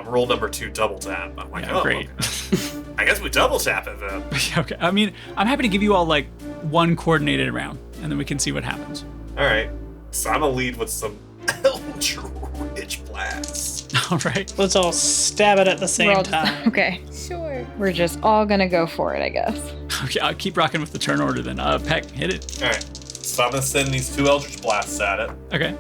rule number 2, double tap. I'm like, great. Okay. I guess we double tap it then. Okay. I mean, I'm happy to give you all like one coordinated round, and then we can see what happens. All right. So I'm gonna lead with some ultra rich blasts. All right. Let's all stab it at the same time. Okay. Sure. We're just all gonna go for it, I guess. Okay. I'll keep rocking with the turn order then. Peck, hit it. All right. So I'm gonna send these 2 eldritch blasts at it. Okay.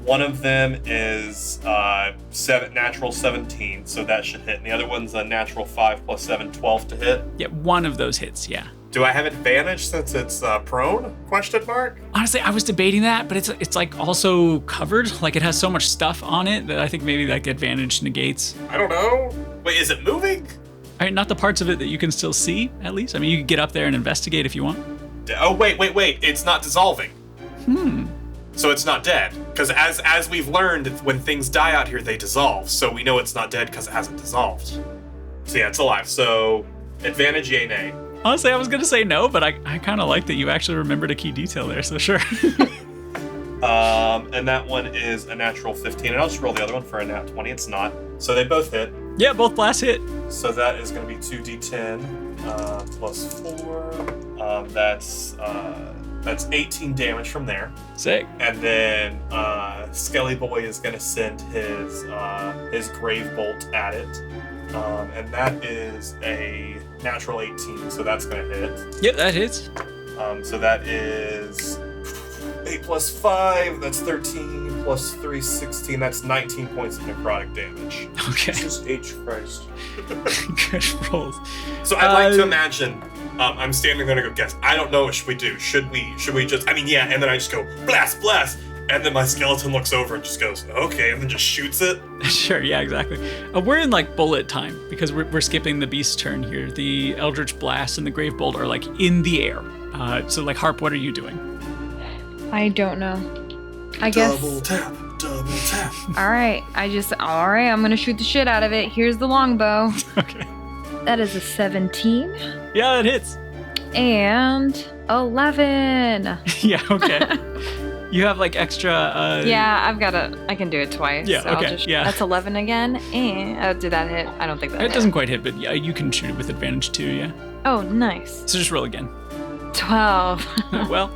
One of them is natural 17, so that should hit. And the other one's a natural 5 plus 7, 12 to hit. Yeah, one of those hits, yeah. Do I have advantage since it's prone? Question mark? Honestly, I was debating that, but it's like also covered. Like it has so much stuff on it that I think maybe like advantage negates. I don't know. Wait, is it moving? I mean, not the parts of it that you can still see, at least. I mean, you could get up there and investigate if you want. Oh, wait. It's not dissolving. So it's not dead. Because as we've learned, when things die out here, they dissolve. So we know it's not dead because it hasn't dissolved. So yeah, it's alive. So advantage, yay, nay. Honestly, I was going to say no, but I kind of like that you actually remembered a key detail there, so sure. And that one is a natural 15. And I'll just roll the other one for a nat 20. It's not. So they both hit. Yeah, both blasts hit. So that is going to be 2d10 plus 4. That's 18 damage from there. Sick. And then Skelly Boy is going to send his Grave Bolt at it. And that is a natural 18, so that's going to hit. Yep, that hits. So that is 8 plus 5, that's 13, plus 3, 16, that's 19 points of necrotic damage. Okay. Jesus H. Christ. Good rolls. So I'd like to imagine, I'm standing there and I go, guess, I don't know what should we do. Should we just, yeah, and then I just go, blast, blast, and then my skeleton looks over and just goes, okay, and then just shoots it. Sure, yeah, exactly. We're in like bullet time because we're skipping the beast turn here. The Eldritch Blast and the Grave Bolt are like in the air. So like Harp, what are you doing? I don't know. I guess. Double tap. All right, I'm gonna shoot the shit out of it. Here's the longbow. Okay. That is a 17 Yeah, that hits. and 11. Yeah, okay. You have like extra. Yeah, I can do it twice. Yeah, so I'll okay, just, yeah. That's 11 again. And did that hit? I don't think that It hit. doesn't quite hit, but yeah, you can shoot it with advantage too, yeah. Oh, nice. So just roll again. 12. Well,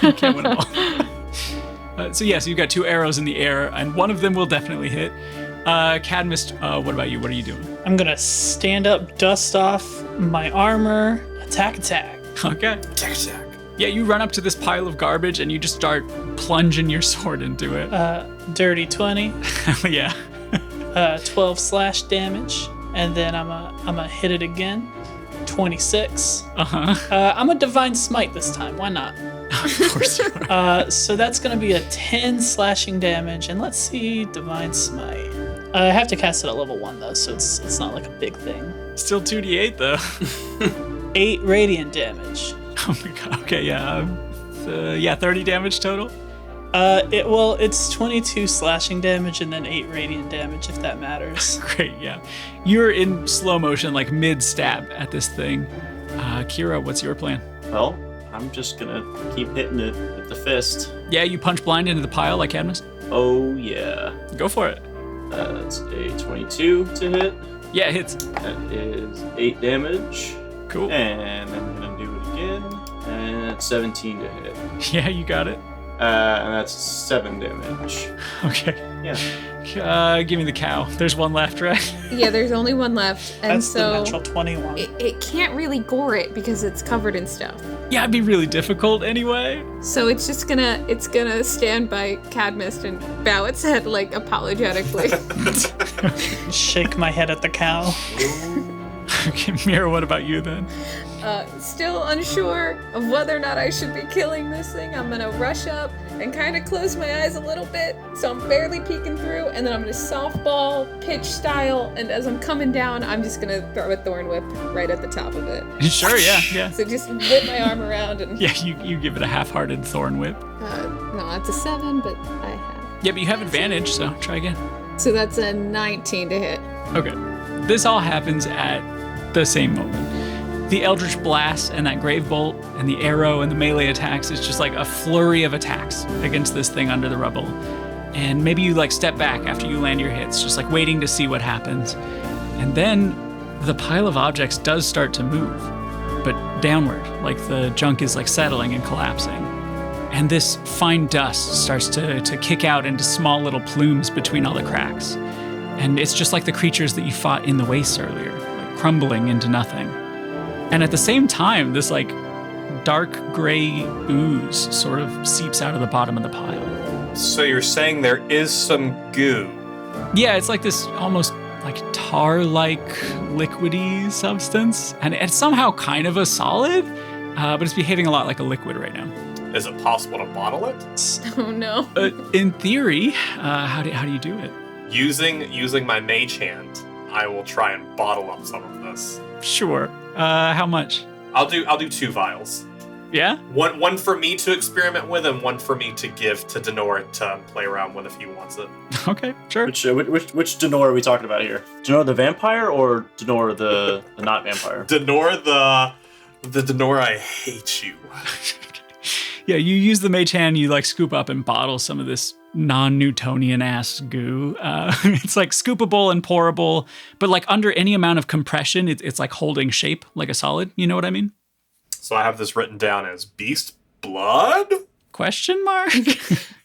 you can't win them all. So you've got 2 arrows in the air, and one of them will definitely hit. Cadmus, what about you? What are you doing? I'm gonna stand up, dust off my armor, attack. Okay. Attack. Yeah, you run up to this pile of garbage, and you just start plunging your sword into it. Dirty 20, Yeah. 12 slash damage, and then I'm a hit it again. 26. Uh-huh. I'm a divine smite this time. Why not? Of course you are. So that's gonna be a 10 slashing damage, and let's see, divine smite. I have to cast it at level 1 though, so it's not like a big thing. Still 2d8 though. 8 radiant damage. Oh my god. Okay, yeah. 30 damage total. It's 22 slashing damage and then 8 radiant damage, if that matters. Great, yeah. You're in slow motion, like mid-stab at this thing. Kira, what's your plan? Well, I'm just gonna keep hitting it with the fist. Yeah, you punch blind into the pile like Cadmus? Oh, yeah. Go for it. That's a 22 to hit. Yeah, it hits. That is 8 damage. Cool. And I'm gonna do it again. And it's 17 to hit. Yeah, you got it. And that's 7 damage. Okay. Yeah. Give me the cow. There's one left, right? Yeah, there's only one left, and That's so the natural 21. it can't really gore it because it's covered in stuff. Yeah, it'd be really difficult anyway. So it's just gonna stand by Cadmus and bow its head like apologetically. Shake my head at the cow. Okay, Mira, what about you then? Still unsure of whether or not I should be killing this thing. I'm gonna rush up and kind of close my eyes a little bit, so I'm barely peeking through, and then I'm gonna softball, pitch style, and as I'm coming down, I'm just gonna throw a thorn whip right at the top of it. Sure, yeah. So just whip my arm around and... Yeah, you give it a half-hearted thorn whip. No, that's a 7, but I have... Yeah, but you have advantage, so try again. So that's a 19 to hit. Okay. This all happens at the same moment. The Eldritch Blast and that Grave Bolt and the arrow and the melee attacks is just like a flurry of attacks against this thing under the rubble. And maybe you like step back after you land your hits, just like waiting to see what happens. And then the pile of objects does start to move, but downward, like the junk is like settling and collapsing. And this fine dust starts to kick out into small little plumes between all the cracks. And it's just like the creatures that you fought in the wastes earlier, like crumbling into nothing. And at the same time, this like dark gray ooze sort of seeps out of the bottom of the pile. So you're saying there is some goo? Yeah, it's like this almost like tar-like liquidy substance. And it's somehow kind of a solid, but it's behaving a lot like a liquid right now. Is it possible to bottle it? Oh no. In theory, how do you do it? Using my mage hand, I will try and bottle up some of this. Sure. How much? I'll do 2 vials. Yeah? One for me to experiment with, and one for me to give to Denora to play around with if he wants it. Okay, sure. Which Denora are we talking about here? Denora the vampire or Denora the not vampire? Denora The Denora, I hate you. Yeah, you use the mage hand, you like scoop up and bottle some of this non-Newtonian ass goo. It's like scoopable and pourable, but like under any amount of compression, it's like holding shape like a solid. You know what I mean? So I have this written down as beast blood? Question mark?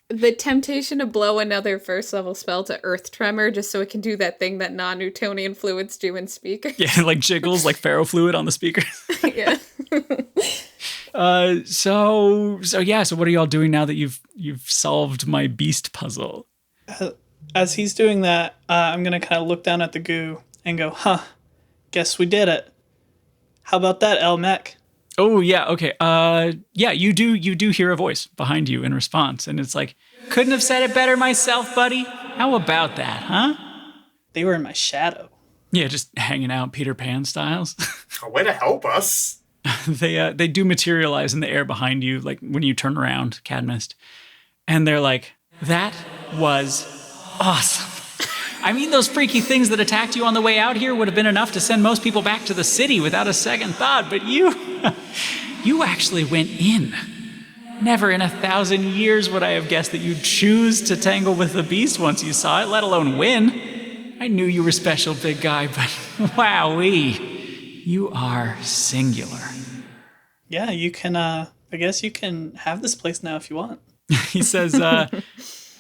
The temptation to blow another first level spell to Earth Tremor just so it can do that thing that non-Newtonian fluids do in speakers. Yeah, like jiggles like ferrofluid on the speakers. Yeah. So what are y'all doing now that you've solved my beast puzzle? As he's doing that, I'm going to kind of look down at the goo and go, guess we did it. How about that, Elmec? Oh, yeah, okay. You do hear a voice behind you in response, and it's like, couldn't have said it better myself, buddy. How about that, huh? They were in my shadow. Yeah, just hanging out Peter Pan styles. A way to help us. They do materialize in the air behind you, like when you turn around, Cadmist. And they're like, that was awesome. I mean, those freaky things that attacked you on the way out here would have been enough to send most people back to the city without a second thought, but you actually went in. Never in 1,000 years would I have guessed that you'd choose to tangle with the beast once you saw it, let alone win. I knew you were special, big guy, but wowee, you are singular. Yeah, you can, I guess you can have this place now if you want. He says,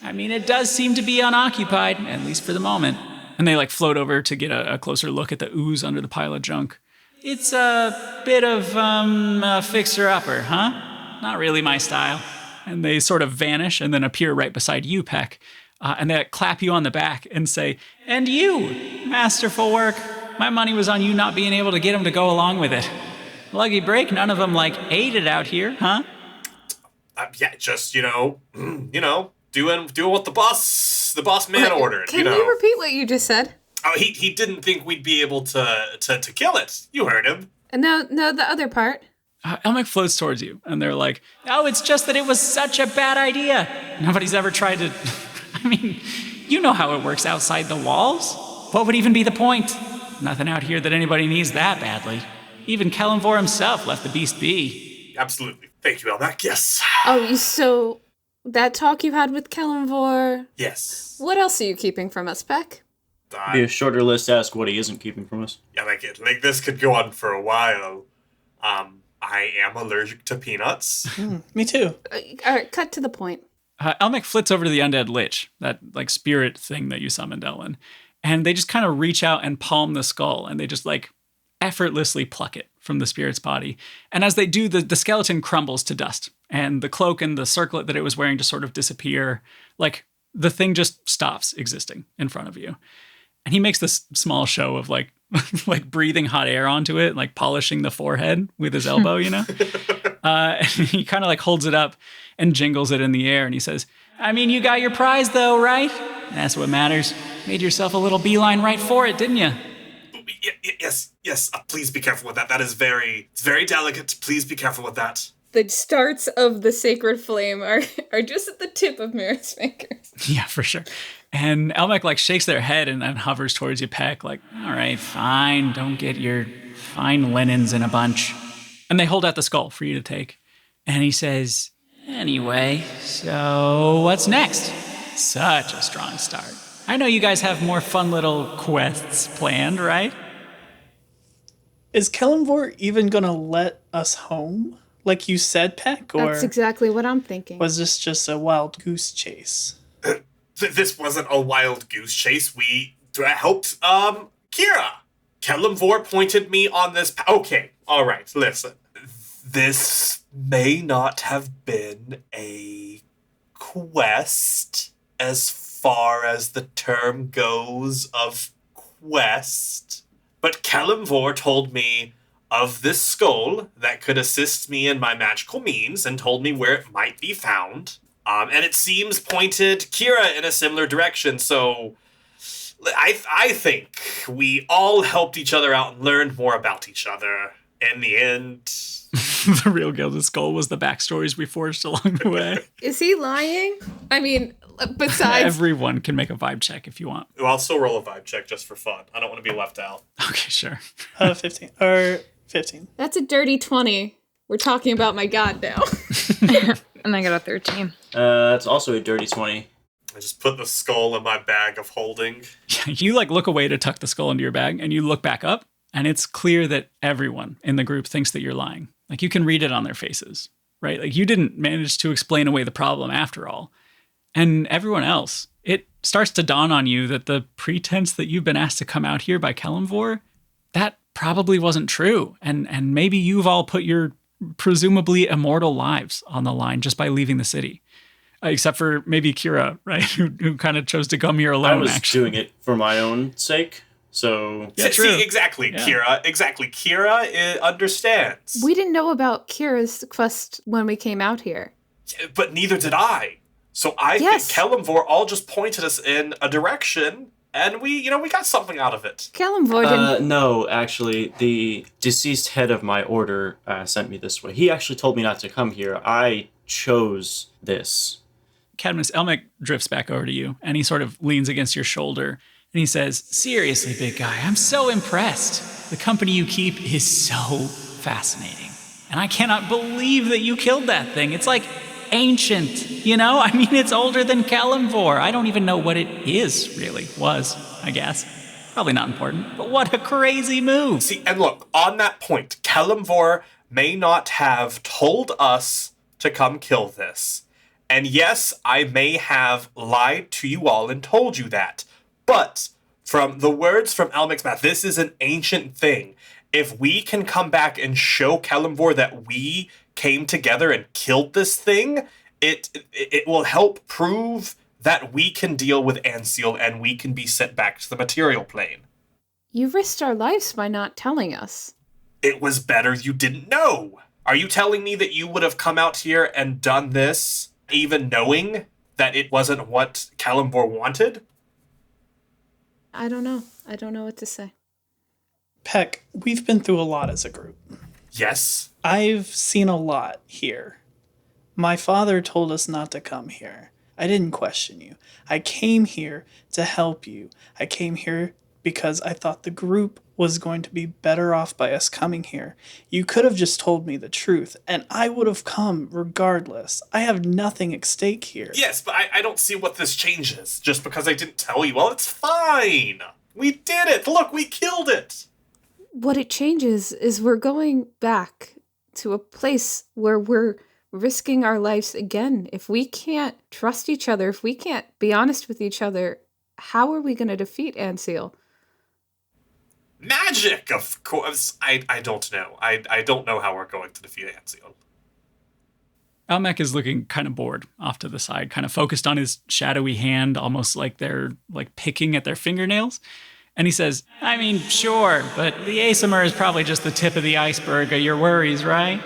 I mean, it does seem to be unoccupied, at least for the moment. And they like float over to get a closer look at the ooze under the pile of junk. It's a bit of a fixer-upper, huh? Not really my style. And they sort of vanish and then appear right beside you, Peck. And they clap you on the back and say, and you, masterful work. My money was on you not being able to get them to go along with it. Lucky break, none of them ate it out here, huh? Yeah, just, doing what the boss man ordered. Can you repeat what you just said? Oh, he didn't think we'd be able to kill it. You heard him. No, the other part. Elmec floats towards you, and they're like, oh, it's just that it was such a bad idea. Nobody's ever tried to... I mean, you know how it works outside the walls. What would even be the point? Nothing out here that anybody needs that badly. Even Kellenvor himself left the beast be. Absolutely. Thank you, Elmec. Yes. Oh, so that talk you had with Kellenvor... Yes. What else are you keeping from us, Peck? Be a shorter list to ask what he isn't keeping from us. Yeah, like this could go on for a while. I am allergic to peanuts. Me too. All right, cut to the point. Elmec flits over to the undead lich, that spirit thing that you summoned, Ellen. And they just kind of reach out and palm the skull, and they just effortlessly pluck it from the spirit's body. And as they do, the skeleton crumbles to dust, and the cloak and the circlet that it was wearing just sort of disappear. The thing just stops existing in front of you. And he makes this small show of breathing hot air onto it, polishing the forehead with his elbow, and he kind of holds it up and jingles it in the air. And he says, I mean, you got your prize though, right? That's what matters. Made yourself a little beeline right for it, didn't you? Yes. Please be careful with that. That is it's very delicate. Please be careful with that. The starts of the sacred flame are just at the tip of Mira's fingers. Yeah, for sure. And Elmec shakes their head and hovers towards you, Peck, all right, fine, don't get your fine linens in a bunch. And they hold out the skull for you to take. And he says, anyway, so what's next? Such a strong start. I know you guys have more fun little quests planned, right? Is Kellenvor even gonna let us home? Like you said, Peck? Or That's exactly what I'm thinking. was this just a wild goose chase? This wasn't a wild goose chase. We helped, Kira. Kellenvor pointed me on this. Okay, all right, listen. This may not have been a quest as far as the term goes of quest, but Kellenvor told me of this skull that could assist me in my magical means and told me where it might be found. And it seems pointed Kira in a similar direction, so I think we all helped each other out and learned more about each other. In the end... The real Gilded Skull was the backstories we forged along the way. Is he lying? I mean, besides... Everyone can make a vibe check if you want. Well, I'll still roll a vibe check just for fun. I don't want to be left out. Okay, sure. 15. Or 15. That's a dirty 20. We're talking about my god now. And I got a 13. That's also a dirty 20. I just put the skull in my bag of holding. You look away to tuck the skull into your bag, and you look back up, and it's clear that everyone in the group thinks that you're lying. You can read it on their faces, right? You didn't manage to explain away the problem after all. And everyone else, it starts to dawn on you that the pretense that you've been asked to come out here by Kelemvor, that probably wasn't true. And maybe you've all put your presumably immortal lives on the line just by leaving the city. Except for maybe Kira, right? Who kind of chose to come here alone, I was actually. doing it for my own sake, so... Yeah, true. See, exactly, Yeah. Kira. Exactly. Kira understands. We didn't know about Kira's quest when we came out here. But neither did I. So I Yes. think Kelemvor all just pointed us in a direction, and we got something out of it. Kelemvor didn't... No, actually, the deceased head of my order sent me this way. He actually told me not to come here. I chose this. Cadmus Elmec drifts back over to you, and he sort of leans against your shoulder, and he says, "Seriously, big guy, I'm so impressed. The company you keep is so fascinating. And I cannot believe that you killed that thing. It's ancient, you know? I mean, it's older than Kelemvor. I don't even know what it is, really. Was, I guess. Probably not important, but what a crazy move." See, and look, on that point, Kelemvor may not have told us to come kill this. And yes, I may have lied to you all and told you that. But from the words from Elmec's mouth, this is an ancient thing. If we can come back and show Kelemvor that we came together and killed this thing, it will help prove that we can deal with Anseal and we can be sent back to the material plane. You risked our lives by not telling us. It was better you didn't know. Are you telling me that you would have come out here and done this, even knowing that it wasn't what Kelemvor wanted? I don't know. I don't know what to say. Peck, we've been through a lot as a group. Yes. I've seen a lot here. My father told us not to come here. I didn't question you. I came here to help you. I came here because I thought the group was going to be better off by us coming here. You could have just told me the truth, and I would have come regardless. I have nothing at stake here. Yes, but I don't see what this changes. Just because I didn't tell you, well, it's fine. We did it. Look, we killed it. What it changes is we're going back to a place where we're risking our lives again. If we can't trust each other, if we can't be honest with each other, how are we going to defeat Anseal? Magic, of course. I don't know. I don't know how we're going to defeat Anseal. Elmec is looking kind of bored off to the side, kind of focused on his shadowy hand, almost like they're picking at their fingernails. And he says, "I mean, sure, but the Asimur is probably just the tip of the iceberg of your worries, right?"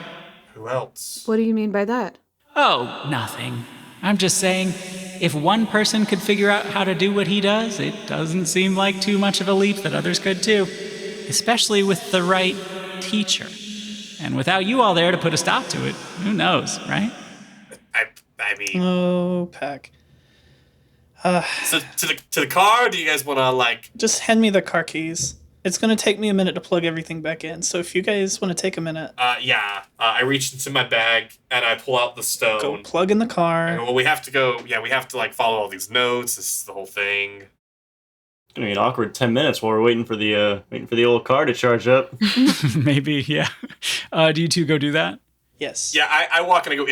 Who else? What do you mean by that? "Oh, nothing. I'm just saying, if one person could figure out how to do what he does, it doesn't seem like too much of a leap that others could too. Especially with the right teacher. And without you all there to put a stop to it, who knows, right?" I mean, Oh, Peck. so to the car. Do you guys want to Just hand me the car keys. It's going to take me a minute to plug everything back in, so if you guys want to take a minute, I reach into my bag and I pull out the stone. go plug in the car. Well, we have to go. Yeah, we have to follow all these notes. This is the whole thing. It's gonna be an awkward 10 minutes while we're waiting for the old car to charge up. Maybe, yeah. Do you two go do that? Yes. Yeah, I walk and I go.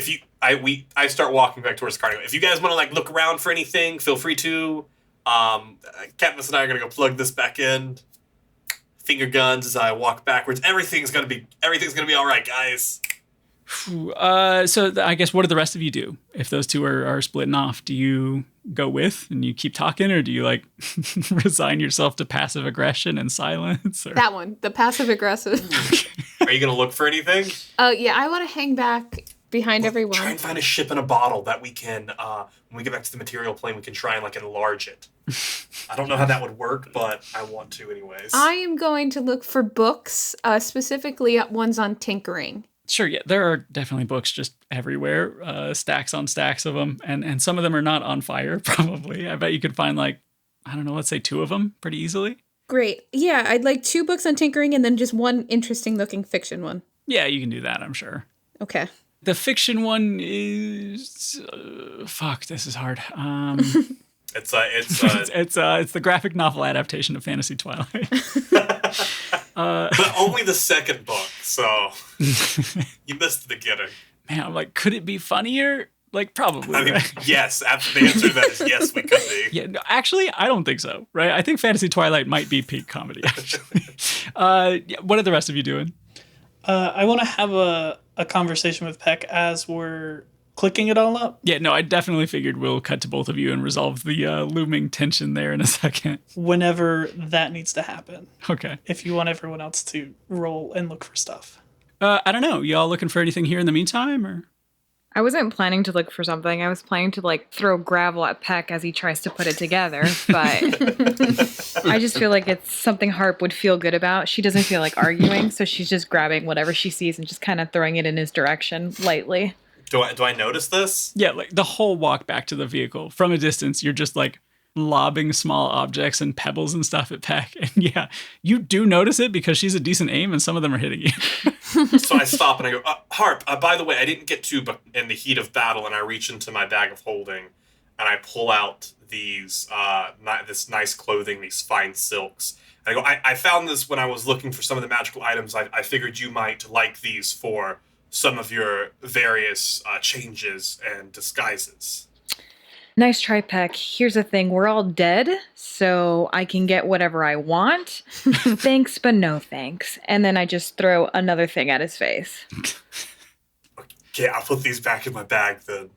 I start walking back towards the car. If you guys want to look around for anything, feel free to. Katniss and I are gonna go plug this back in. Finger guns as I walk backwards. Everything's gonna be all right, guys. I guess what do the rest of you do if those two are splitting off? Do you go with and you keep talking, or do you resign yourself to passive aggression and silence? Or? That one, the passive aggressive. Are you gonna look for anything? Yeah, I want to hang back behind everyone. Try and find a ship in a bottle that we can, when we get back to the material plane, we can try and enlarge it. I don't know how that would work, but I want to anyways. I am going to look for books, specifically ones on tinkering. Sure, yeah, there are definitely books just everywhere, stacks on stacks of them, and some of them are not on fire, probably. I bet you could find, let's say 2 of them pretty easily. Great. Yeah, I'd like 2 books on tinkering and then just one interesting looking fiction one. Yeah, you can do that, I'm sure. Okay. The fiction one is fuck. This is hard. It's It's the graphic novel adaptation of Fantasy Twilight. but only the second book, so you missed the beginning. Man, I'm like, could it be funnier? Like, probably. I mean, right? yes. The answer to that is yes, we could be. Yeah, no, actually, I don't think so. Right? I think Fantasy Twilight might be peak comedy. Actually, yeah, what are the rest of you doing? I want to have a conversation with Peck as we're clicking it all up. Yeah, no, I definitely figured we'll cut to both of you and resolve the looming tension there in a second. Whenever that needs to happen. Okay. If you want everyone else to roll and look for stuff. I don't know. Y'all looking for anything here in the meantime, or? I wasn't planning to look for something. I was planning to like throw gravel at Peck as he tries to put it together, but I just feel like it's something Harp would feel good about. She doesn't feel like arguing, so she's just grabbing whatever she sees and just kind of throwing it in his direction lightly. Do I notice this? Yeah, like the whole walk back to the vehicle. From a distance, you're just like lobbing small objects and pebbles and stuff at Peck. And yeah, you do notice it because she's a decent aim and some of them are hitting you. So I stop and I go, Harp, by the way, I didn't get to but in the heat of battle, and I reach into my bag of holding and I pull out these this nice clothing, these fine silks. And I go, I found this when I was looking for some of the magical items. I figured you might like these for some of your various changes and disguises. Nice try, Peck. Here's the thing. We're all dead, so I can get whatever I want. Thanks, but no thanks. And then I just throw another thing at his face. Okay, I'll put these back in my bag then.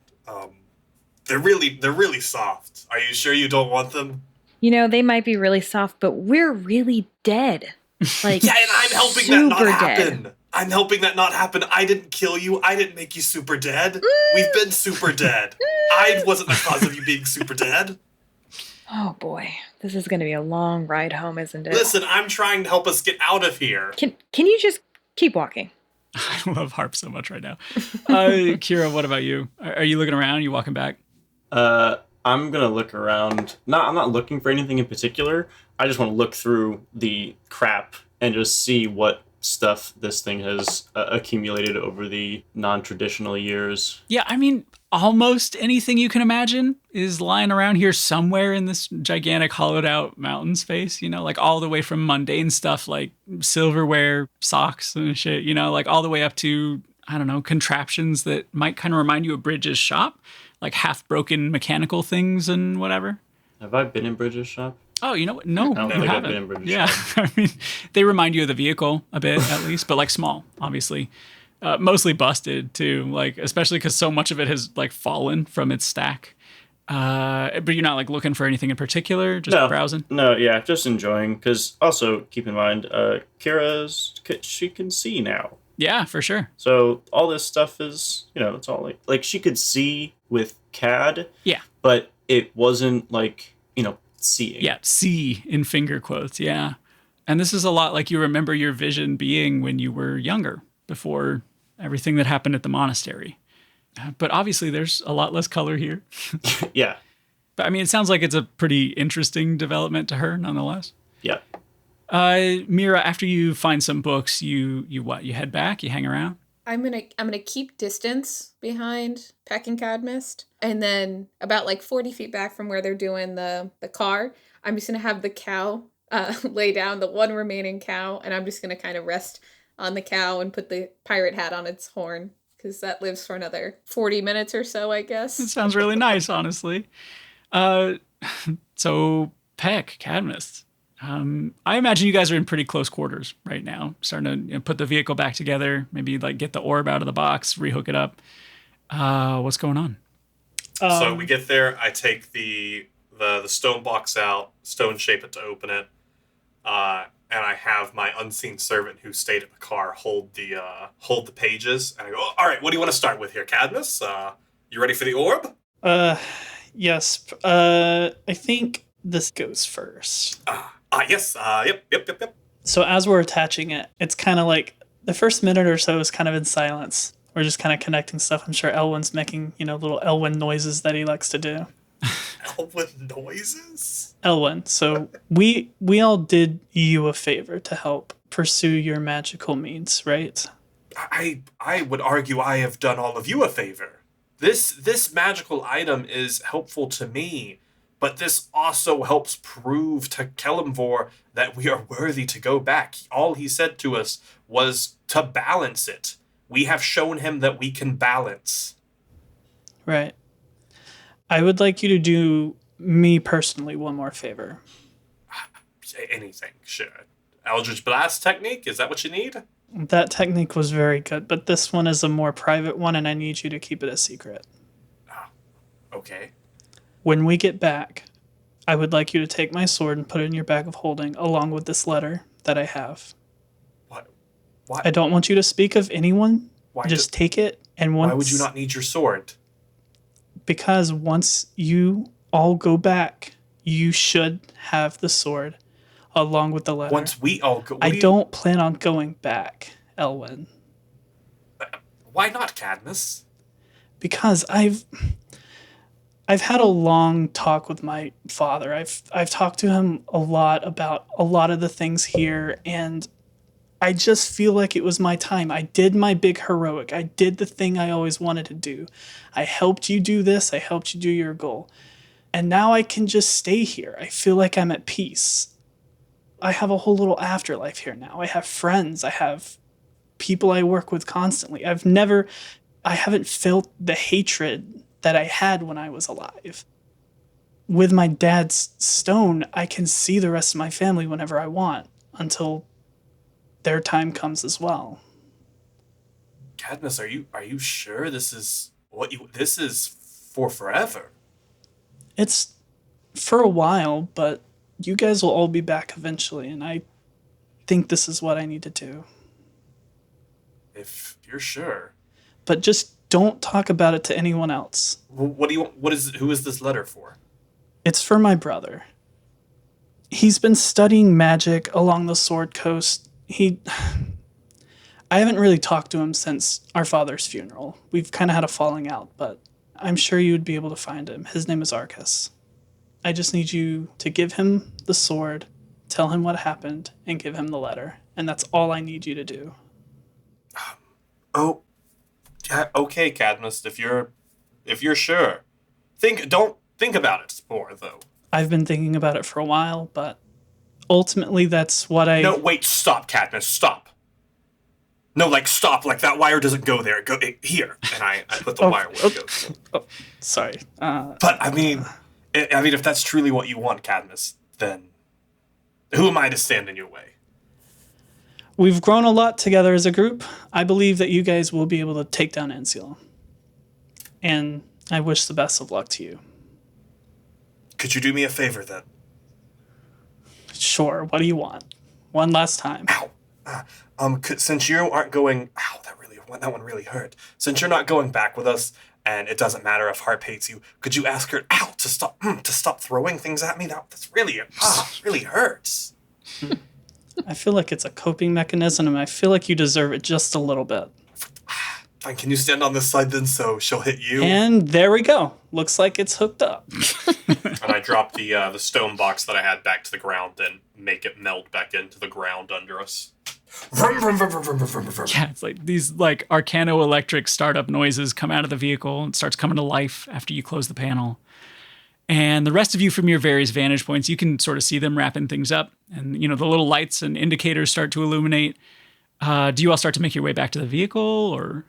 They're really soft. Are you sure you don't want them? You know, they might be really soft, but we're really dead. Like, yeah, and I'm helping that not super happen. dead. I'm helping that not happen. I didn't kill you. I didn't make you super dead. We've been super dead. I wasn't the cause of you being super dead. Oh boy, this is going to be a long ride home, isn't it? Listen, I'm trying to help us get out of here. Can you just keep walking? I love Harp so much right now. Kira, what about you? Are you looking around? Are you walking back? I'm gonna look around. I'm not looking for anything in particular. I just want to look through the crap and just see what stuff this thing has accumulated over the non-traditional years. Yeah, I mean, almost anything you can imagine is lying around here somewhere in this gigantic hollowed out mountain space, you know, like all the way from mundane stuff like silverware, socks and shit, you know, like all the way up to, I don't know, contraptions that might kind of remind you of Bridges' shop, like half broken mechanical things and whatever. Have I been in Bridges' shop? Oh, you know what? No, I don't you think I've haven't. been in Bridges' Yeah, shop. I mean, they remind you of the vehicle a bit at least, but like small, obviously. Mostly busted too, like especially because so much of it has like fallen from its stack. But you're not like looking for anything in particular, just browsing. No, yeah, just enjoying. Because also keep in mind, she can see now. Yeah, for sure. So all this stuff is, you know, it's all like she could see with CAD. Yeah, but it wasn't like, you know, seeing. Yeah, see in finger quotes. Yeah, and this is a lot like you remember your vision being when you were younger, before everything that happened at the monastery. But obviously there's a lot less color here. Yeah. But I mean, it sounds like it's a pretty interesting development to her nonetheless. Yeah. Mira, after you find some books, you what? You head back, you hang around? I'm gonna keep distance behind Peck and Cadmist, and then about like 40 feet back from where they're doing the car, I'm just gonna have the cow lay down, the one remaining cow, and I'm just gonna kind of rest on the cow and put the pirate hat on its horn, because that lives for another 40 minutes or so, I guess. It sounds really nice, honestly. So, Peck, Cadmus, I imagine you guys are in pretty close quarters right now, starting to put the vehicle back together, maybe like get the orb out of the box, rehook it up. What's going on? So we get there, I take the stone box out, stone shape it to open it, and I have my unseen servant who stayed at the car hold the pages, and I go, all right, what do you want to start with here, Cadmus? You ready for the orb? Yes. I think this goes first. Yes. Yep. So as we're attaching it, it's kind of like the first minute or so is kind of in silence. We're just kind of connecting stuff. I'm sure Elwin's making, little Elwin noises that he likes to do. Elwyn noises? Elwyn, so we all did you a favor to help pursue your magical means, right? I would argue I have done all of you a favor. This magical item is helpful to me, but this also helps prove to Kelimvor that we are worthy to go back. All he said to us was to balance it. We have shown him that we can balance. Right. I would like you to do me personally one more favor. Anything, sure. Eldritch Blast technique, is that what you need? That technique was very good, but this one is a more private one, and I need you to keep it a secret. Okay. When we get back, I would like you to take my sword and put it in your bag of holding, along with this letter that I have. What? Why? I don't want you to speak of anyone. Why Just take it, and once... Why would you not need your sword? Because once you all go back, you should have the sword, along with the letter. Once we all go... I don't plan on going back, Elwyn. Why not, Cadmus? Because I've had a long talk with my father. I've talked to him a lot about a lot of the things here, and I just feel like it was my time. I did my big heroic. I did the thing I always wanted to do. I helped you do this. I helped you do your goal. And now I can just stay here. I feel like I'm at peace. I have a whole little afterlife here now. I have friends. I have people I work with constantly. I haven't felt the hatred that I had when I was alive. With my dad's stone, I can see the rest of my family whenever I want, until their time comes as well. Cadmus, are you sure this is for forever? It's for a while, but you guys will all be back eventually, and I think this is what I need to do. If you're sure. But just don't talk about it to anyone else. Who is this letter for? It's for my brother. He's been studying magic along the Sword Coast. I haven't really talked to him since our father's funeral. We've kind of had a falling out, but I'm sure you would be able to find him. His name is Arcus. I just need you to give him the sword, tell him what happened, and give him the letter. And that's all I need you to do. Oh, okay, Cadmus. If you're sure, don't think about it more though. I've been thinking about it for a while, but ultimately that's what I... No, wait, stop, Cadmus, stop. No, stop, that wire doesn't go there. Go here, and I put the wire where it goes. Oh, sorry. But I mean, if that's truly what you want, Cadmus, then who am I to stand in your way? We've grown a lot together as a group. I believe that you guys will be able to take down Enseal. And I wish the best of luck to you. Could you do me a favor, then? Sure, what do you want? One last time. Ow. Since you aren't going... Ow, that one really hurt. Since you're not going back with us, and it doesn't matter if Harp hates you, could you ask her, to stop throwing things at me? That's really hurts. I feel like it's a coping mechanism, and I feel like you deserve it just a little bit. Fine, can you stand on this side then so she'll hit you? And there we go. Looks like it's hooked up. And I drop the stone box that I had back to the ground and make it melt back into the ground under us. Yeah, it's like these arcano-electric startup noises come out of the vehicle and starts coming to life after you close the panel. And the rest of you from your various vantage points, you can sort of see them wrapping things up. And, the little lights and indicators start to illuminate. Do you all start to make your way back to the vehicle, or?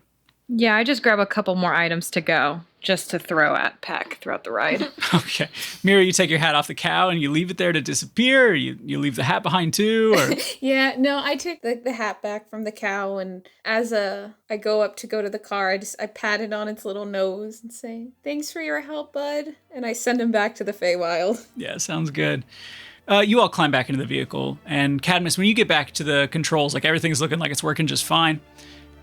Yeah, I just grab a couple more items to go, just to throw at Peck throughout the ride. Okay. Mira, you take your hat off the cow and you leave it there to disappear, or you leave the hat behind too, or? Yeah, no, I took the hat back from the cow, and as I go to the car, I pat it on its little nose and say, "Thanks for your help, bud," and I send him back to the Feywild. Yeah, sounds good. You all climb back into the vehicle, and Cadmus, when you get back to the controls, everything's looking like it's working just fine.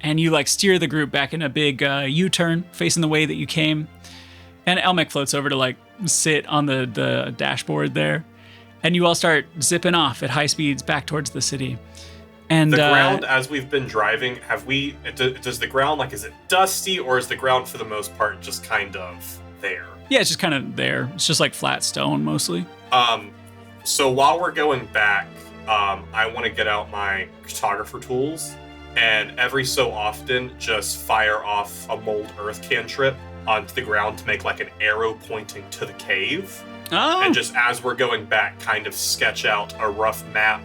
And you steer the group back in a big U-turn facing the way that you came. And Elmec floats over to sit on the dashboard there. And you all start zipping off at high speeds back towards the city. And the ground, as we've been driving, does the ground, is it dusty, or is the ground for the most part just kind of there? Yeah, it's just kind of there. It's just like flat stone mostly. So while we're going back, I want to get out my cartographer tools and every so often just fire off a mold earth cantrip onto the ground to make like an arrow pointing to the cave. Oh. And just as we're going back, kind of sketch out a rough map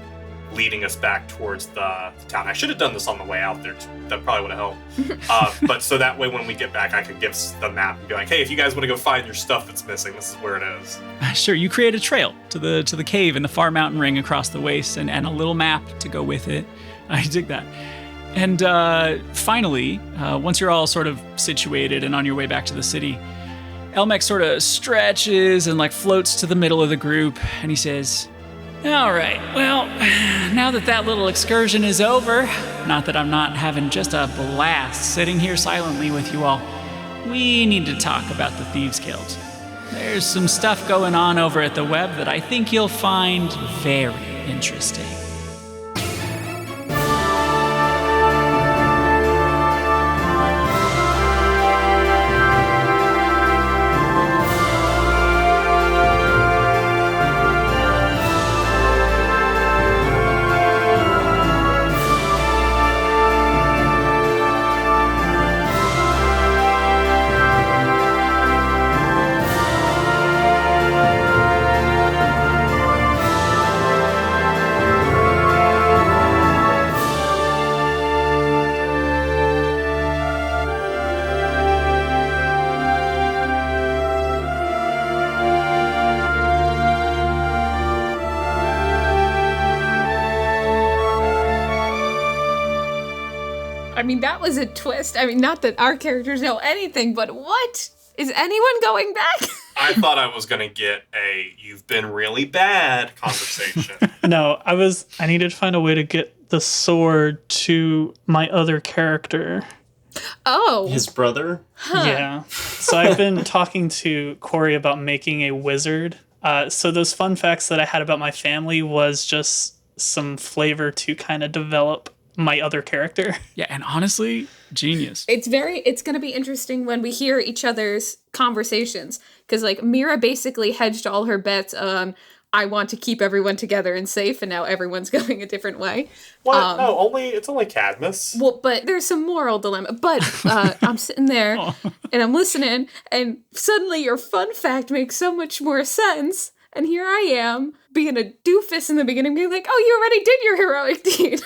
leading us back towards the town. I should have done this on the way out there. That probably would have helped. But so that way when we get back, I could give the map and be like, hey, if you guys want to go find your stuff that's missing, this is where it is. Sure, you create a trail to the cave in the far mountain ring across the waste and a little map to go with it. I dig that. And finally, once you're all sort of situated and on your way back to the city, Elmec sort of stretches and like floats to the middle of the group and he says, all right, well, now that little excursion is over, not that I'm not having just a blast sitting here silently with you all, we need to talk about the Thieves Guild. There's some stuff going on over at the web that I think you'll find very interesting. I mean, that was a twist. I mean, not that our characters know anything, but what? Is anyone going back? I thought I was going to get a "you've been really bad" conversation. No, I needed to find a way to get the sword to my other character. Oh. His brother? Huh. Yeah. So I've been talking to Corey about making a wizard. So those fun facts that I had about my family was just some flavor to kind of develop my other character. Yeah, and honestly, genius. It's going to be interesting when we hear each other's conversations. Because, like, Mira basically hedged all her bets on, I want to keep everyone together and safe, and now everyone's going a different way. What? No, it's only Cadmus. Well, but there's some moral dilemma. But I'm sitting there, and I'm listening, and suddenly your fun fact makes so much more sense. And here I am, being a doofus in the beginning, being like, oh, you already did your heroic deed.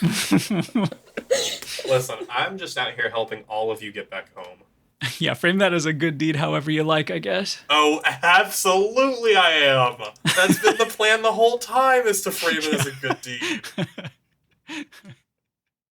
Listen, I'm just out here helping all of you get back home. Yeah, frame that as a good deed however you like, I guess. Oh, absolutely I am. That's been the plan the whole time, is to frame it as a good deed.